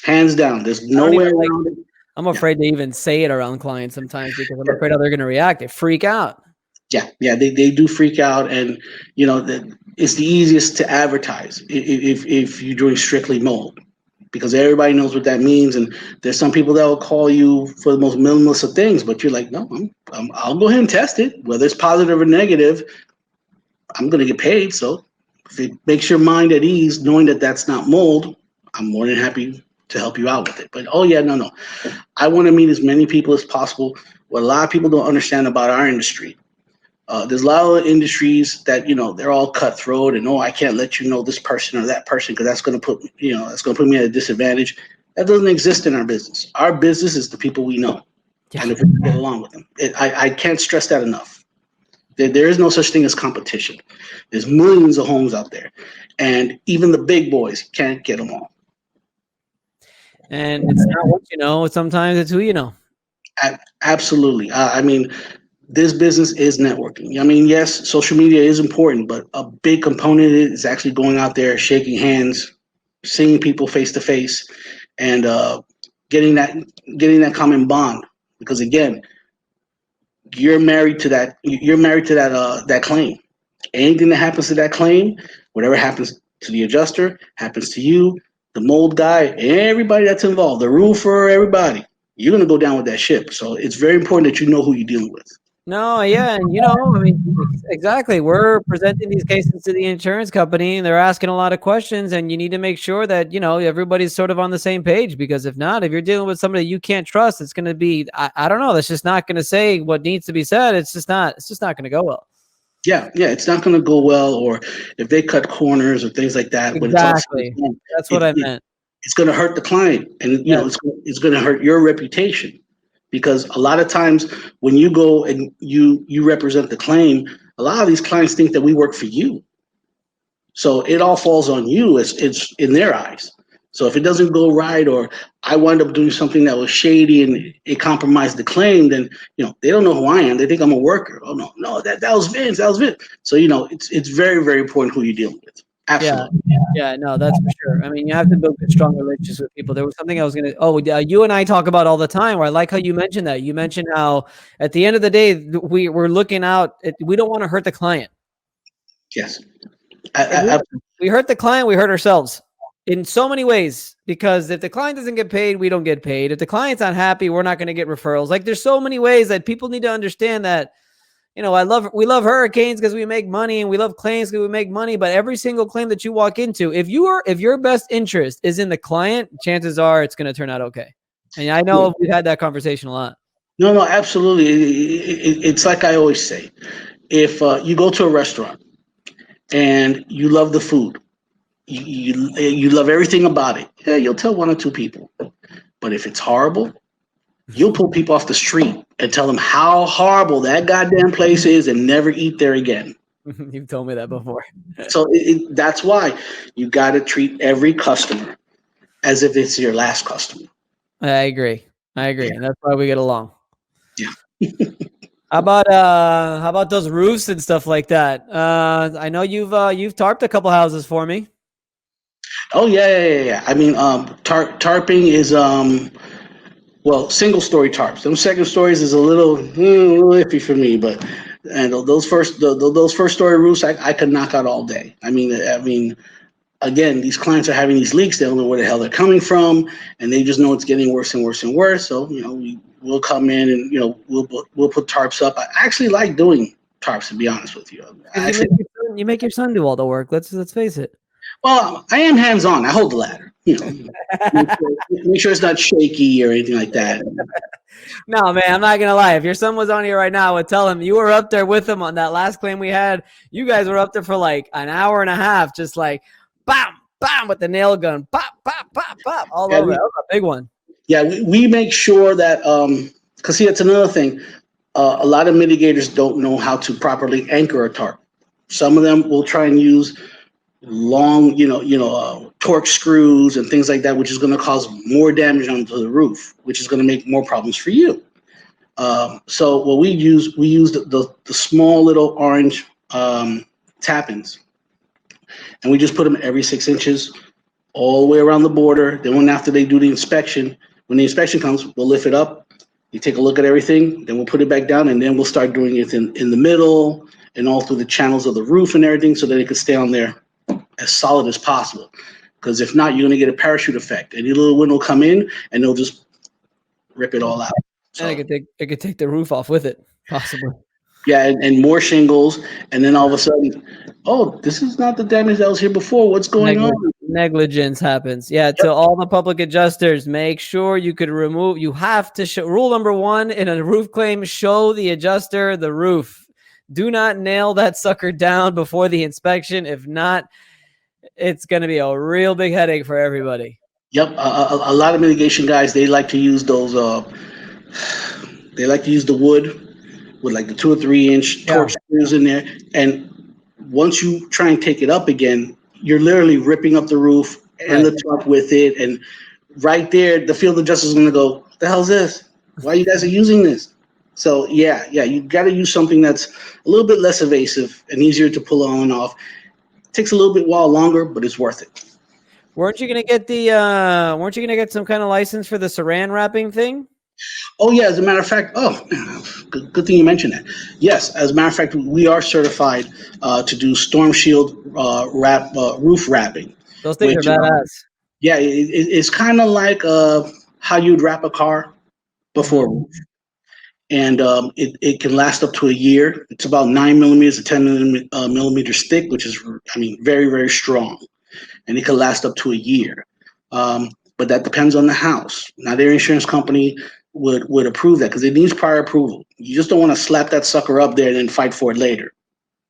Hands down. There's no way around it. I'm afraid to even say it around clients sometimes because I'm afraid how they're going to react. They freak out. Yeah, they do freak out, and it's the easiest to advertise if you're doing strictly mold, because everybody knows what that means. And there's some people that will call you for the most minimalist of things, but you're like, no, I'll go ahead and test it, whether it's positive or negative. I'm going to get paid, so if it makes your mind at ease knowing that that's not mold, I'm more than happy to help you out with it. But no, I want to meet as many people as possible. What a lot of people don't understand about our industry, there's a lot of industries that they're all cutthroat and I can't let you know this person or that person because that's going to put me at a disadvantage. That doesn't exist in our business. Our business is the people we know, and if we can get along with them. I can't stress that enough. There is no such thing as competition. There's millions of homes out there, and even the big boys can't get them all. And it's not what you know. Sometimes it's who you know. Absolutely. I mean, this business is networking. I mean, yes, social media is important, but a big component is actually going out there, shaking hands, seeing people face to face, and getting that common bond. Because again, you're married to that. You're married to that claim. Anything that happens to that claim, whatever happens to the adjuster, happens to you, the mold guy, everybody that's involved, the roofer, everybody. You're gonna go down with that ship. So it's very important that you know who you're dealing with. No, yeah, and I mean, exactly. We're presenting these cases to the insurance company, and they're asking a lot of questions, and you need to make sure that everybody's sort of on the same page. Because if not, if you're dealing with somebody you can't trust, it's going to be I don't know. That's just not going to say what needs to be said. It's just not going to go well. Yeah, it's not going to go well. Or if they cut corners or things like that. Exactly. That's what I meant. It's going to hurt the client, and it's going to hurt your reputation. Because a lot of times when you go and you represent the claim, a lot of these clients think that we work for you. So it all falls on you. It's in their eyes. So if it doesn't go right, or I wind up doing something that was shady and it compromised the claim, then they don't know who I am. They think I'm a worker. Oh no, that was Vince. That was Vince. So it's very, very important who you're dealing with. Absolutely. Yeah, no, that's for sure. I mean, you have to build good, strong relationships with people. There was something I was going to, you and I talk about all the time, where I like how you mentioned that. You mentioned how at the end of the day, we're looking out, we don't want to hurt the client. Yes. We hurt the client, we hurt ourselves in so many ways, because if the client doesn't get paid, we don't get paid. If the client's not happy, we're not going to get referrals. Like there's so many ways that people need to understand that. We love hurricanes because we make money, and we love claims because we make money. But every single claim that you walk into, if your best interest is in the client, chances are it's going to turn out okay. And I know we've had that conversation a lot. No, absolutely. It's like I always say, if you go to a restaurant and you love the food, you love everything about it, yeah, you'll tell one or two people. But if it's horrible, you'll pull people off the street and tell them how horrible that goddamn place is and never eat there again. You've told me that before. So that's why you got to treat every customer as if it's your last customer. I agree. And that's why we get along. Yeah. How about those roofs and stuff like that? I know you've tarped a couple houses for me. Oh yeah. I mean, tarping is single story tarps. Those second stories is a little iffy for me, but and those first story roofs I could knock out all day. I mean, again, these clients are having these leaks. They don't know where the hell they're coming from, and they just know it's getting worse and worse and worse. So we'll come in and we'll put tarps up. I actually like doing tarps, to be honest with you. You make your son do all the work. Let's face it. Well, I am hands-on. I hold the ladder. Make sure it's not shaky or anything like that. No, man, I'm not gonna lie. If your son was on here right now, I would tell him you were up there with him on that last claim we had. You guys were up there for like an hour and a half, just like bam, bam with the nail gun, pop, pop, pop, pop, all over. That was a big one. Yeah, we make sure that because see, it's another thing. A lot of mitigators don't know how to properly anchor a tarp. Some of them will try and use long, torque screws and things like that, which is going to cause more damage onto the roof, which is going to make more problems for you. So what we use the small little orange tap-ins, and we just put them every 6 inches all the way around the border. Then when after they do the inspection, when the inspection comes, we'll lift it up. You take a look at everything, then we'll put it back down, and then we'll start doing it in the middle and all through the channels of the roof and everything, so that it can stay on there as solid as possible. Because if not, you're going to get a parachute effect. Any little wind will come in and they'll just rip it all out. So, and it could take the roof off with it, possibly. Yeah, and more shingles, and then all of a sudden, oh, this is not the damage that was here before. What's going on? Negligence happens. Yeah, to all the public adjusters, make sure you could remove. You have to show. Rule number 1 in a roof claim: show the adjuster the roof. Do not nail that sucker down before the inspection. If not, it's going to be a real big headache for everybody. Yep, a lot of mitigation guys, they like to use those. They like to use the wood with like the 2 or 3 inch torque screws in there, and once you try and take it up again, you're literally ripping up the roof and the top with it, and right there, the field adjuster is going to go, "What the hell's this? Why you guys are using this?" So yeah, you got to use something that's a little bit less evasive and easier to pull on and off. It takes a little bit while longer, but it's worth it. Weren't you gonna get some kind of license for the saran wrapping thing? Oh yeah, as a matter of fact, good thing you mentioned that. Yes, as a matter of fact, we are certified to do storm shield roof wrapping. Those things are badass. Yeah, it's kind of like how you'd wrap a car before roof. And it can last up to a year. It's about 9 millimeters to 10 millimeters thick, which is, very, very strong. And it can last up to a year. But that depends on the house. Not every insurance company would approve that because it needs prior approval. You just don't want to slap that sucker up there and then fight for it later.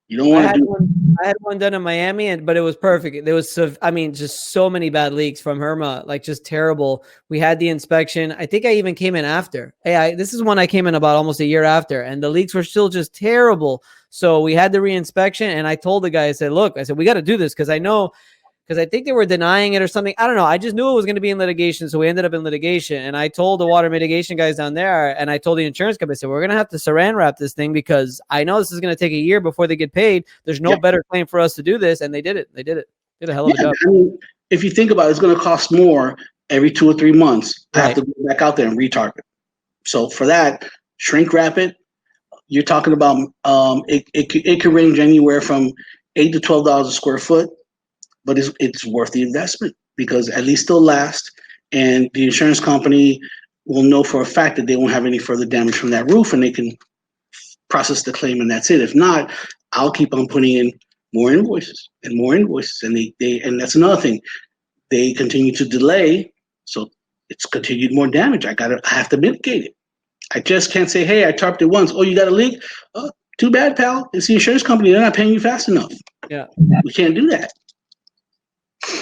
You don't want to do. I had one done in Miami, but it was perfect. There was, just so many bad leaks from Irma, like just terrible. We had the inspection. I think I even came in after. This is one I came in about almost a year after, and the leaks were still just terrible. So we had the reinspection, and I told the guy, I said, we got to do this because I think they were denying it or something. I don't know. I just knew it was going to be in litigation, so we ended up in litigation. And I told the water mitigation guys down there, and I told the insurance company, I said, we're going to have to saran wrap this thing because I know this is going to take a year before they get paid. There's no better claim for us to do this. And they did it. They did a hell of a job. If you think about it, it's going to cost more every 2 or 3 months to have to go back out there and retarget it. So for that, shrink wrap it. You're talking about it can range anywhere from $8 to $12 a square foot. But it's worth the investment because at least they'll last, and the insurance company will know for a fact that they won't have any further damage from that roof, and they can process the claim, and that's it. If not, I'll keep on putting in more invoices, and and that's another thing. They continue to delay, so it's continued more damage. I have to mitigate it. I just can't say, hey, I tarped it once. Oh, you got a leak? Too bad, pal. It's the insurance company. They're not paying you fast enough. Yeah. We can't do that.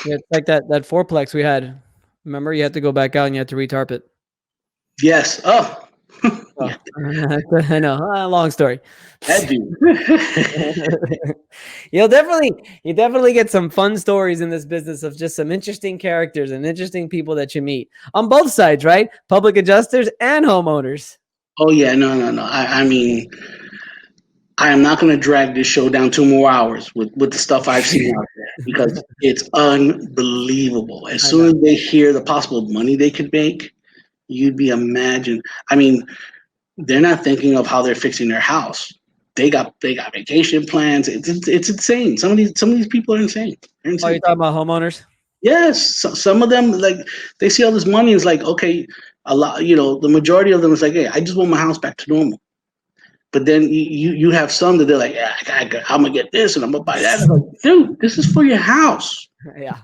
Yeah, it's like that fourplex we had. Remember, you had to go back out and you had to retarp it. Yes. Oh. Yeah. I know. Long story. That dude. You definitely get some fun stories in this business of just some interesting characters and interesting people that you meet on both sides, right? Public adjusters and homeowners. Oh yeah, no. I mean, I am not going to drag this show down 2 more hours with the stuff I've seen out there because it's unbelievable. As soon as they hear the possible money they could make, you'd be imagine. I mean, they're not thinking of how they're fixing their house. They got vacation plans. It's insane. Some of these people are insane. They're insane. Oh, you're talking about homeowners? Yes, some of them, like, they see all this money. It's like, okay, a lot. The majority of them is like, hey, I just want my house back to normal. But then you have some that they're like, yeah, I'm gonna get this and I'm gonna buy that. I'm like, dude, this is for your house. Yeah.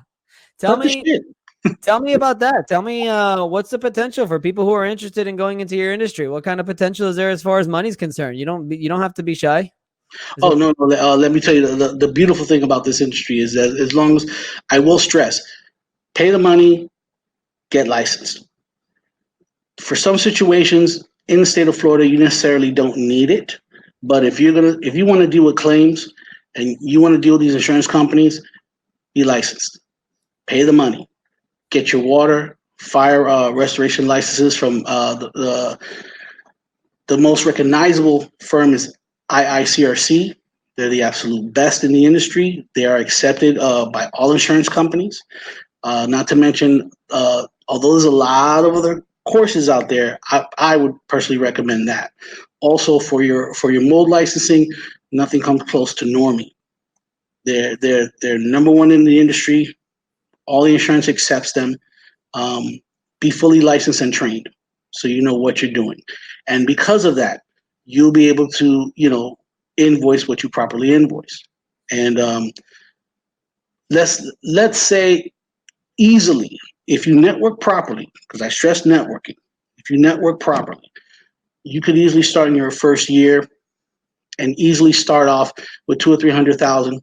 Tell me about that. Tell me what's the potential for people who are interested in going into your industry? What kind of potential is there as far as money's concerned? You don't have to be shy. No. Let me tell you, the beautiful thing about this industry is that as long as, I will stress, pay the money, get licensed. For some situations in the state of Florida, you necessarily don't need it. But if you want to deal with claims and you want to deal with these insurance companies, be licensed. Pay the money. Get your water, fire restoration licenses from the most recognizable firm is IICRC. They're the absolute best in the industry. They are accepted by all insurance companies. Not to mention, although there's a lot of other courses out there, I would personally recommend that. Also, for your mold licensing, nothing comes close to Normie. They're number one in the industry. All the insurance accepts them. Be fully licensed and trained, so you know what you're doing. And because of that, you'll be able to, invoice what you properly invoice. And let's say easily, if you network properly, because I stress networking, if you network properly, you could easily start in your first year and easily start off with 200,000 or 300,000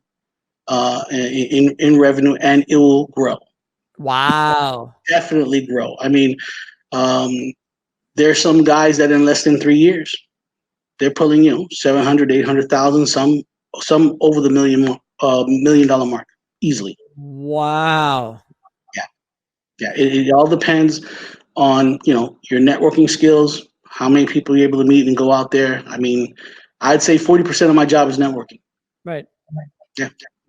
in revenue, and it will grow. Wow. Definitely grow. I mean, there's some guys that in less than 3 years, they're pulling, 700, 800,000, some over the $1 million mark easily. Wow. Yeah. It all depends on, your networking skills, how many people you're able to meet and go out there. I mean, I'd say 40% of my job is networking. Right. Yeah.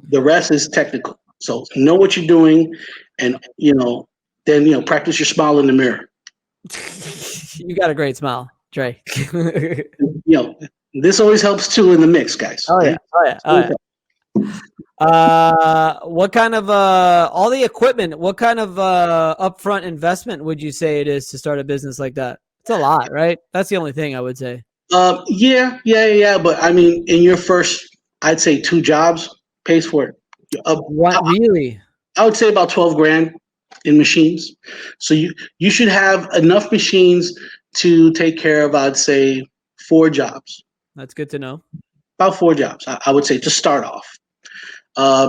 The rest is technical. So know what you're doing, and, then, practice your smile in the mirror. You got a great smile, Trey. This always helps too in the mix, guys. Oh yeah. What kind of all the equipment? What kind of upfront investment would you say it is to start a business like that? It's a lot, right? That's the only thing I would say. Yeah. But I mean, in your first, I'd say 2 jobs pays for it. What really? I would say about 12 grand in machines. So you should have enough machines to take care of, I'd say, 4 jobs. That's good to know. About 4 jobs, I would say, to start off.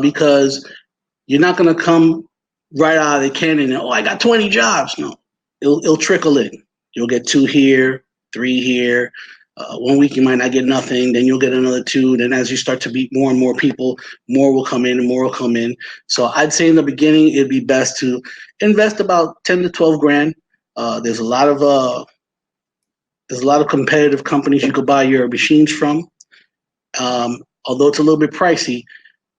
Because you're not going to come right out of the cannon and, I got 20 jobs. No, it'll trickle in. You'll get 2 here, 3 here. 1 week you might not get nothing. Then you'll get another 2. Then as you start to meet more and more people, more will come in and more will come in. So I'd say in the beginning, it'd be best to invest about 10 to 12 grand. There's a lot of competitive companies you could buy your machines from. Although it's a little bit pricey,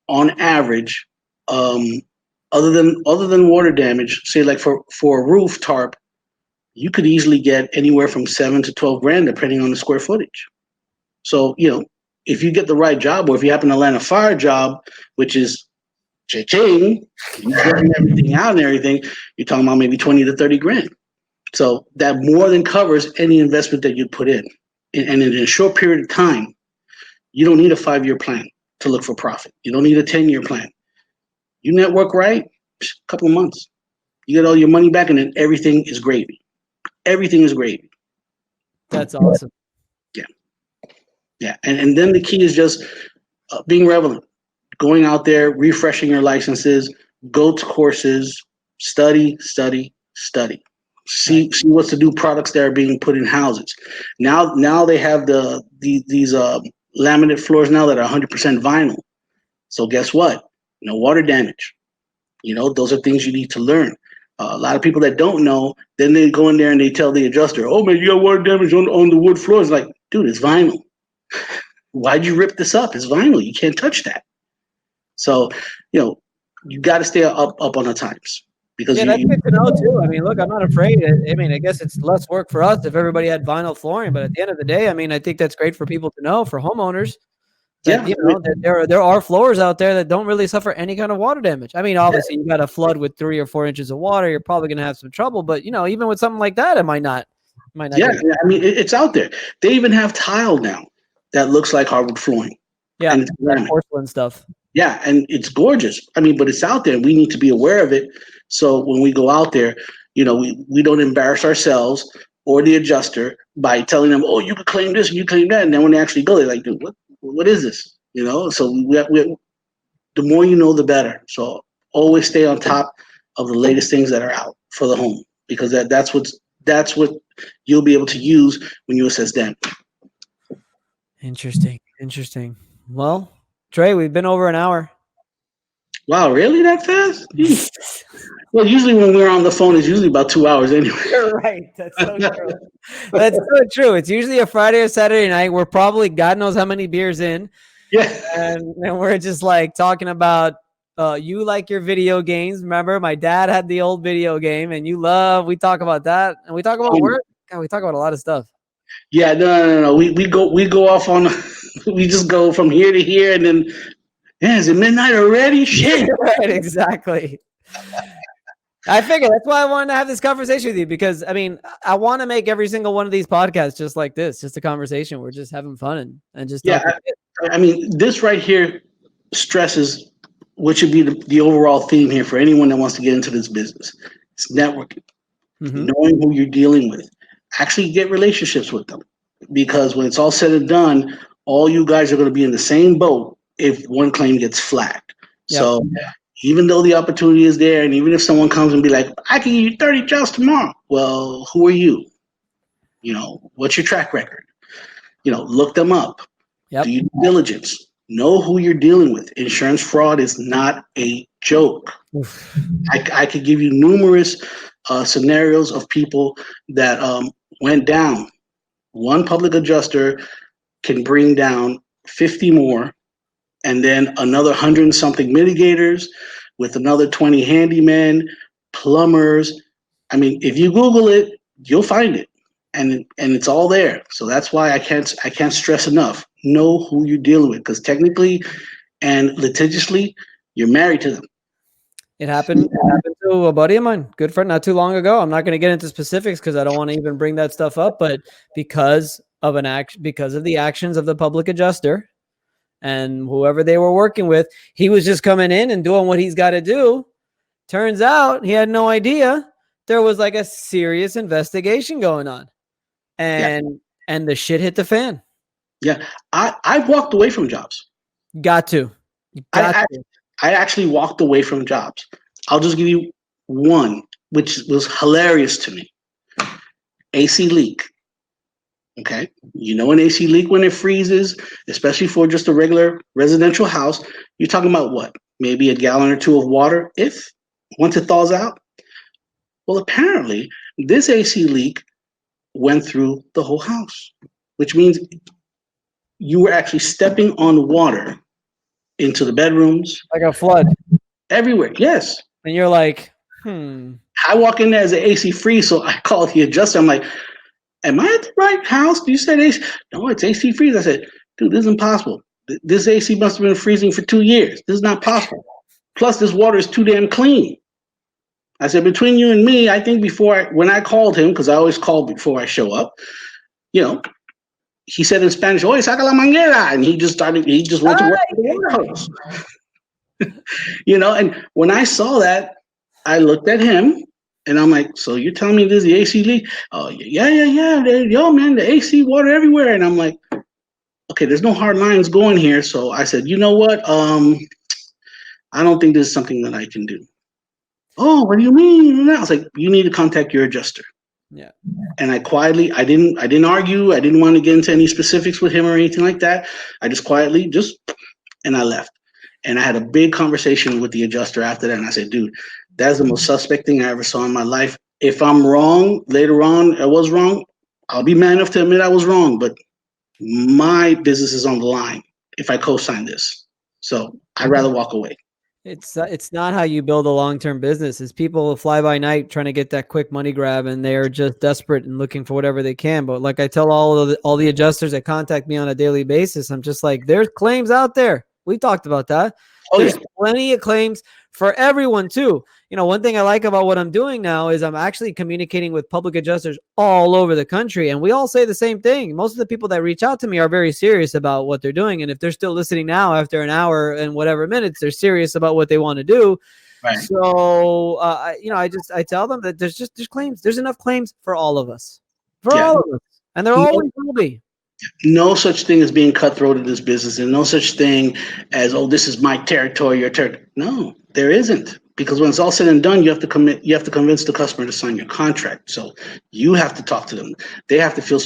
on average, other than water damage, say like for a roof tarp, you could easily get anywhere from 7 to 12 grand depending on the square footage. So, if you get the right job, or if you happen to land a fire job, which is cha-ching, you getting everything out and everything, you're talking about maybe 20 to 30 grand. So that more than covers any investment that you put in. And in a short period of time, you don't need a 5-year plan to look for profit. You don't need a 10-year plan. You network right, a couple of months, You get all your money back, and then everything is gravy. Everything is gravy. That's awesome. Yeah. And then the key is just being relevant, going out there, refreshing your licenses, go to courses, study. See what's the new products that are being put in houses. Now they have these laminate floors now that are 100% vinyl. So guess what? No water damage. Those are things you need to learn. A lot of people that don't know, then they go in there and they tell the adjuster, "Oh man, you got water damage on the wood floors." Like, dude, it's vinyl. Why'd you rip this up? It's vinyl. You can't touch that. So, you got to stay up on the times. Because that's good to know too. I mean, look, I'm not afraid. I mean, I guess it's less work for us if everybody had vinyl flooring, but at the end of the day, I mean, I think that's great for people to know, for homeowners. That, that there are floors out there that don't really suffer any kind of water damage. I mean, obviously, you got a flood with 3 or 4 inches of water, you're probably going to have some trouble. But even with something like that, it might not. Yeah, I mean, it's out there. They even have tile now that looks like hardwood flooring. Yeah, and porcelain stuff. Yeah, and it's gorgeous. I mean, but it's out there. We need to be aware of it. So when we go out there, we don't embarrass ourselves or the adjuster by telling them, "Oh, you can claim this and you claim that," and then when they actually go, they're like, "Dude, what is this?" So the more you know, the better. So always stay on top of the latest things that are out for the home, because that's what you'll be able to use when you assess damage. Interesting. Well, Trey, we've been over an hour. Wow, really that fast? Well, usually when we're on the phone, it's usually about 2 hours anyway. You're right. That's so true. That's so true. It's usually a Friday or Saturday night. We're probably God knows how many beers in. Yeah. And we're just like talking about you like your video games. Remember, my dad had the old video game, and we talk about that, and we talk about work. God, we talk about a lot of stuff. Yeah, no. We go off on. We just go from here to here, and then is it midnight already? Shit. Right, exactly. I figure that's why I wanted to have this conversation with you, because I mean, I want to make every single one of these podcasts just like this, just a conversation. We're just having fun and just talking. I mean, this right here stresses what should be the overall theme here for anyone that wants to get into this business. It's networking, knowing who you're dealing with. Actually get relationships with them, because when it's all said and done, all you guys are going to be in the same boat if one claim gets flagged. Yep. So even though the opportunity is there, and even if someone comes and be like, "I can give you 30 jobs tomorrow," well, who are you? What's your track record? Look them up. Yep. Do your diligence. Know who you're dealing with. Insurance fraud is not a joke. I could give you numerous scenarios of people that went down. One public adjuster can bring down 50 more, and then another 100 and something mitigators with another 20 handymen, plumbers. I mean, if you Google it, you'll find it, and it's all there. So that's why I can't stress enough. Know who you're dealing with, because technically and litigiously, you're married to them. It happened to a buddy of mine, good friend, not too long ago. I'm not going to get into specifics because I don't want to even bring that stuff up, but because of the actions of the public adjuster and whoever they were working with, he was just coming in and doing what he's got to do. Turns out he had no idea there was like a serious investigation going on, and the shit hit the fan. Yeah, I've walked away from jobs. Got to. I actually walked away from jobs. I'll just give you one, which was hilarious to me. AC leak. Okay. An AC leak when it freezes, especially for just a regular residential house, you're talking about what? Maybe a gallon or two of water, once it thaws out. Well, apparently this AC leak went through the whole house, which means you were actually stepping on water into the bedrooms. Like a flood. Everywhere, yes. And you're like, I walk in there as an AC freeze, so I call the adjuster. I'm like, "Am I at the right house? You said AC." "No, it's AC freeze." I said, "Dude, this is impossible. This AC must have been freezing for 2 years. This is not possible. Plus, this water is too damn clean." I said, "Between you and me, I think when I called him, because I always call before I show up, he said in Spanish, 'Oye, saca la manguera,' and he just went to work at the water hose." And when I saw that, I looked at him And I'm like, so you're telling me this is the AC leak? Oh, yeah. Yo, man, the AC water everywhere. And I'm like, okay, there's no hard lines going here. So I said, you know what? I don't think this is something that I can do. Oh, what do you mean? And I was like, you need to contact your adjuster. Yeah. And I didn't argue. I didn't want to get into any specifics with him or anything like that. I just quietly and I left. And I had a big conversation with the adjuster after that. And I said, dude, that's the most suspect thing I ever saw in my life. If I'm wrong later on, I was wrong, I'll be man enough to admit I was wrong. But my business is on the line if I co-sign this. So I'd rather walk away. It's not how you build a long-term business. It's people fly by night trying to get that quick money grab, and they're just desperate and looking for whatever they can. But like I tell all the adjusters that contact me on a daily basis, I'm just like, there's claims out there. We talked about that. There's plenty of claims for everyone too. You know, one thing I like about what I'm doing now is I'm actually communicating with public adjusters all over the country, and we all say the same thing. Most of the people that reach out to me are very serious about what they're doing, and if they're still listening now after an hour and whatever minutes, they're serious about what they want to do. Right. So, I tell them that there's claims. There's enough claims for all of us, all of us, and there always will be. No such thing as being cutthroat in this business, and no such thing as, oh, this is my territory, your territory. No, there isn't. Because when it's all said and done, you have to convince the customer to sign your contract. So you have to talk to them. They have to feel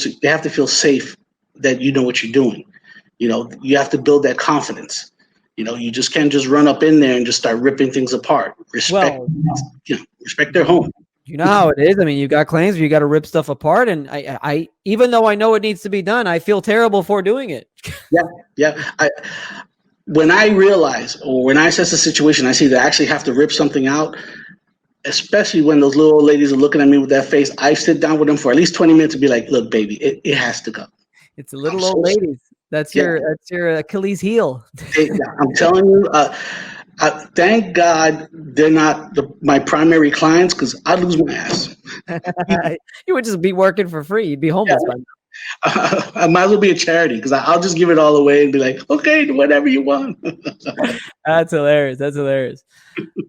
safe that you know what you're doing. You know, you have to build that confidence. You know, you just can't just run up in there and just start ripping things apart. Respect their home. You know how it is. I mean, you got claims where you got to rip stuff apart, and I even though I know it needs to be done, I feel terrible for doing it. Yeah. When I realize, or when I assess a situation, I see that I actually have to rip something out, especially when those little old ladies are looking at me with that face. I sit down with them for at least 20 minutes and be like, look, baby, it has to go. It's the little old ladies. That's your Achilles heel. I'm telling you, thank God they're not my primary clients, because I'd lose my ass. You would just be working for free. You'd be homeless by now. I might as well be a charity, because I'll just give it all away and be like, okay, whatever you want. That's hilarious.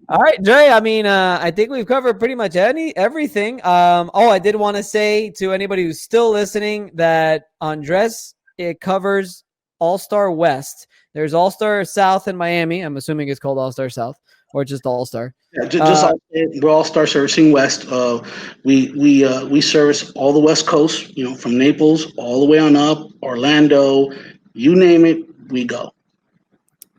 All right, Dre. I mean, I think we've covered pretty much everything. I did want to say to anybody who's still listening that Andres, it covers All-Star West. There's All-Star South in Miami. I'm assuming it's called All-Star South, or just All-Star. Yeah, we're All-Star Servicing West. We service all the West Coast, from Naples all the way on up, Orlando, you name it, we go.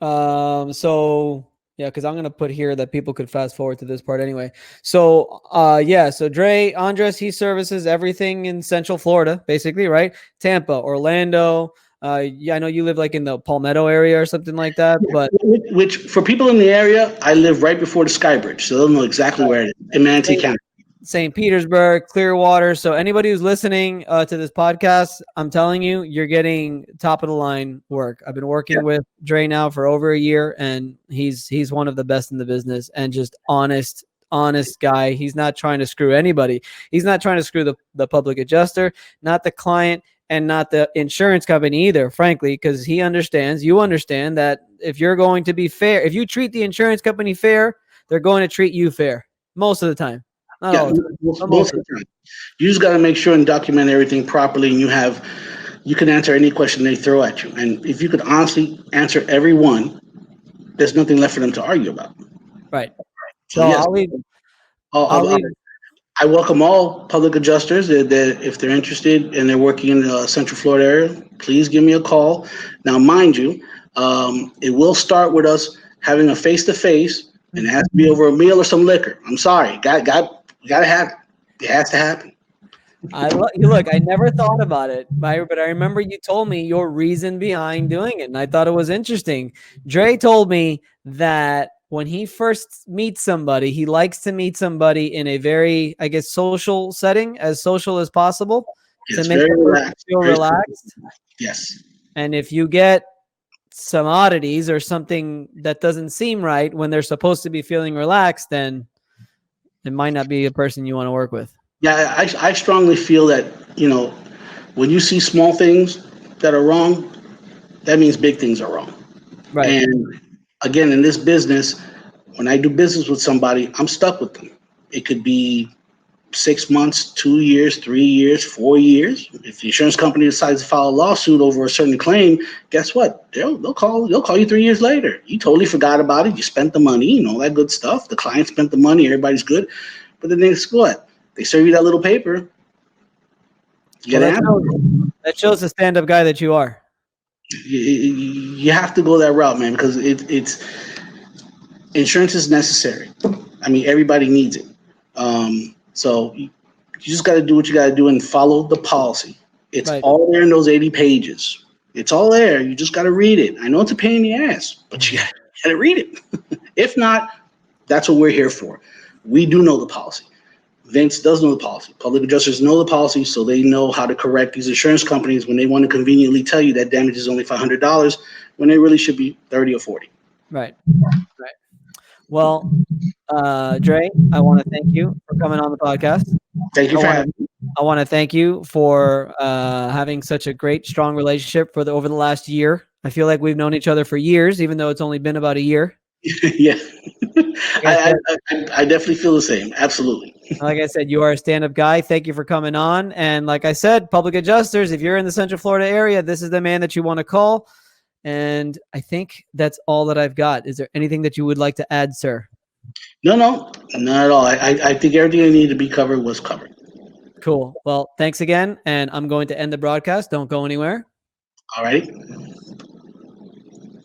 Because I'm going to put here that people could fast forward to this part anyway. So Andres, he services everything in Central Florida, basically, right? Tampa, Orlando. I know you live like in the Palmetto area or something like that. But which for people in the area, I live right before the Sky Bridge, so they'll know exactly where it is in Manatee County. St. Petersburg, Clearwater. So anybody who's listening to this podcast, I'm telling you, you're getting top of the line work. I've been working with Dre now for over a year, and he's one of the best in the business, and just honest guy. He's not trying to screw anybody. He's not trying to screw the public adjuster, not the client, and not the insurance company either, frankly, because you understand that if you're going to be fair, if you treat the insurance company fair, they're going to treat you fair most of the time. Most of the time. You just got to make sure and document everything properly, and you can answer any question they throw at you. And if you could honestly answer every one, there's nothing left for them to argue about. Right. So yes. I welcome all public adjusters that if they're interested and they're working in the Central Florida area, please give me a call. Now, mind you, it will start with us having a face-to-face, and it has to be over a meal or some liquor. I'm sorry. Got to have it. It has to happen. Look, I never thought about it, but I remember you told me your reason behind doing it, and I thought it was interesting. Dre told me that when he first meets somebody, he likes to meet somebody in a very, I guess, social setting, as social as possible, to make them feel relaxed. Yes. And if you get some oddities or something that doesn't seem right when they're supposed to be feeling relaxed, then it might not be a person you want to work with. Yeah, I strongly feel that, when you see small things that are wrong, that means big things are wrong. Right. And again, in this business, when I do business with somebody, I'm stuck with them. It could be 6 months, 2 years, 3 years, 4 years. If the insurance company decides to file a lawsuit over a certain claim, guess what? They'll call you 3 years later. You totally forgot about it. You spent the money and all that good stuff. The client spent the money. Everybody's good. But then guess what? They serve you that little paper. You that shows the stand-up guy that you are. You have to go that route, man, because it's insurance is necessary. I mean, everybody needs it. So you just got to do what you got to do and follow the policy. It's all there in those 80 pages. It's all there. You just got to read it. I know it's a pain in the ass, but you got to read it. If not, that's what we're here for. We do know the policy. Vince does know the policy. Public adjusters know the policy, so they know how to correct these insurance companies when they want to conveniently tell you that damage is only $500 when it really should be 30 or 40. Right. Well, Dre, I want to thank you for coming on the podcast. Thank you for having me. I want to thank you for having such a great, strong relationship over the last year. I feel like we've known each other for years, even though it's only been about a year. Yeah. I definitely feel the same. Absolutely. Like I said, you are a stand-up guy. Thank you for coming on. And like I said, public adjusters, if you're in the Central Florida area, this is the man that you want to call. And I think that's all that I've got. Is there anything that you would like to add, sir? No, not at all. I think everything that needed to be covered was covered. Cool. Well, thanks again. And I'm going to end the broadcast. Don't go anywhere. All right.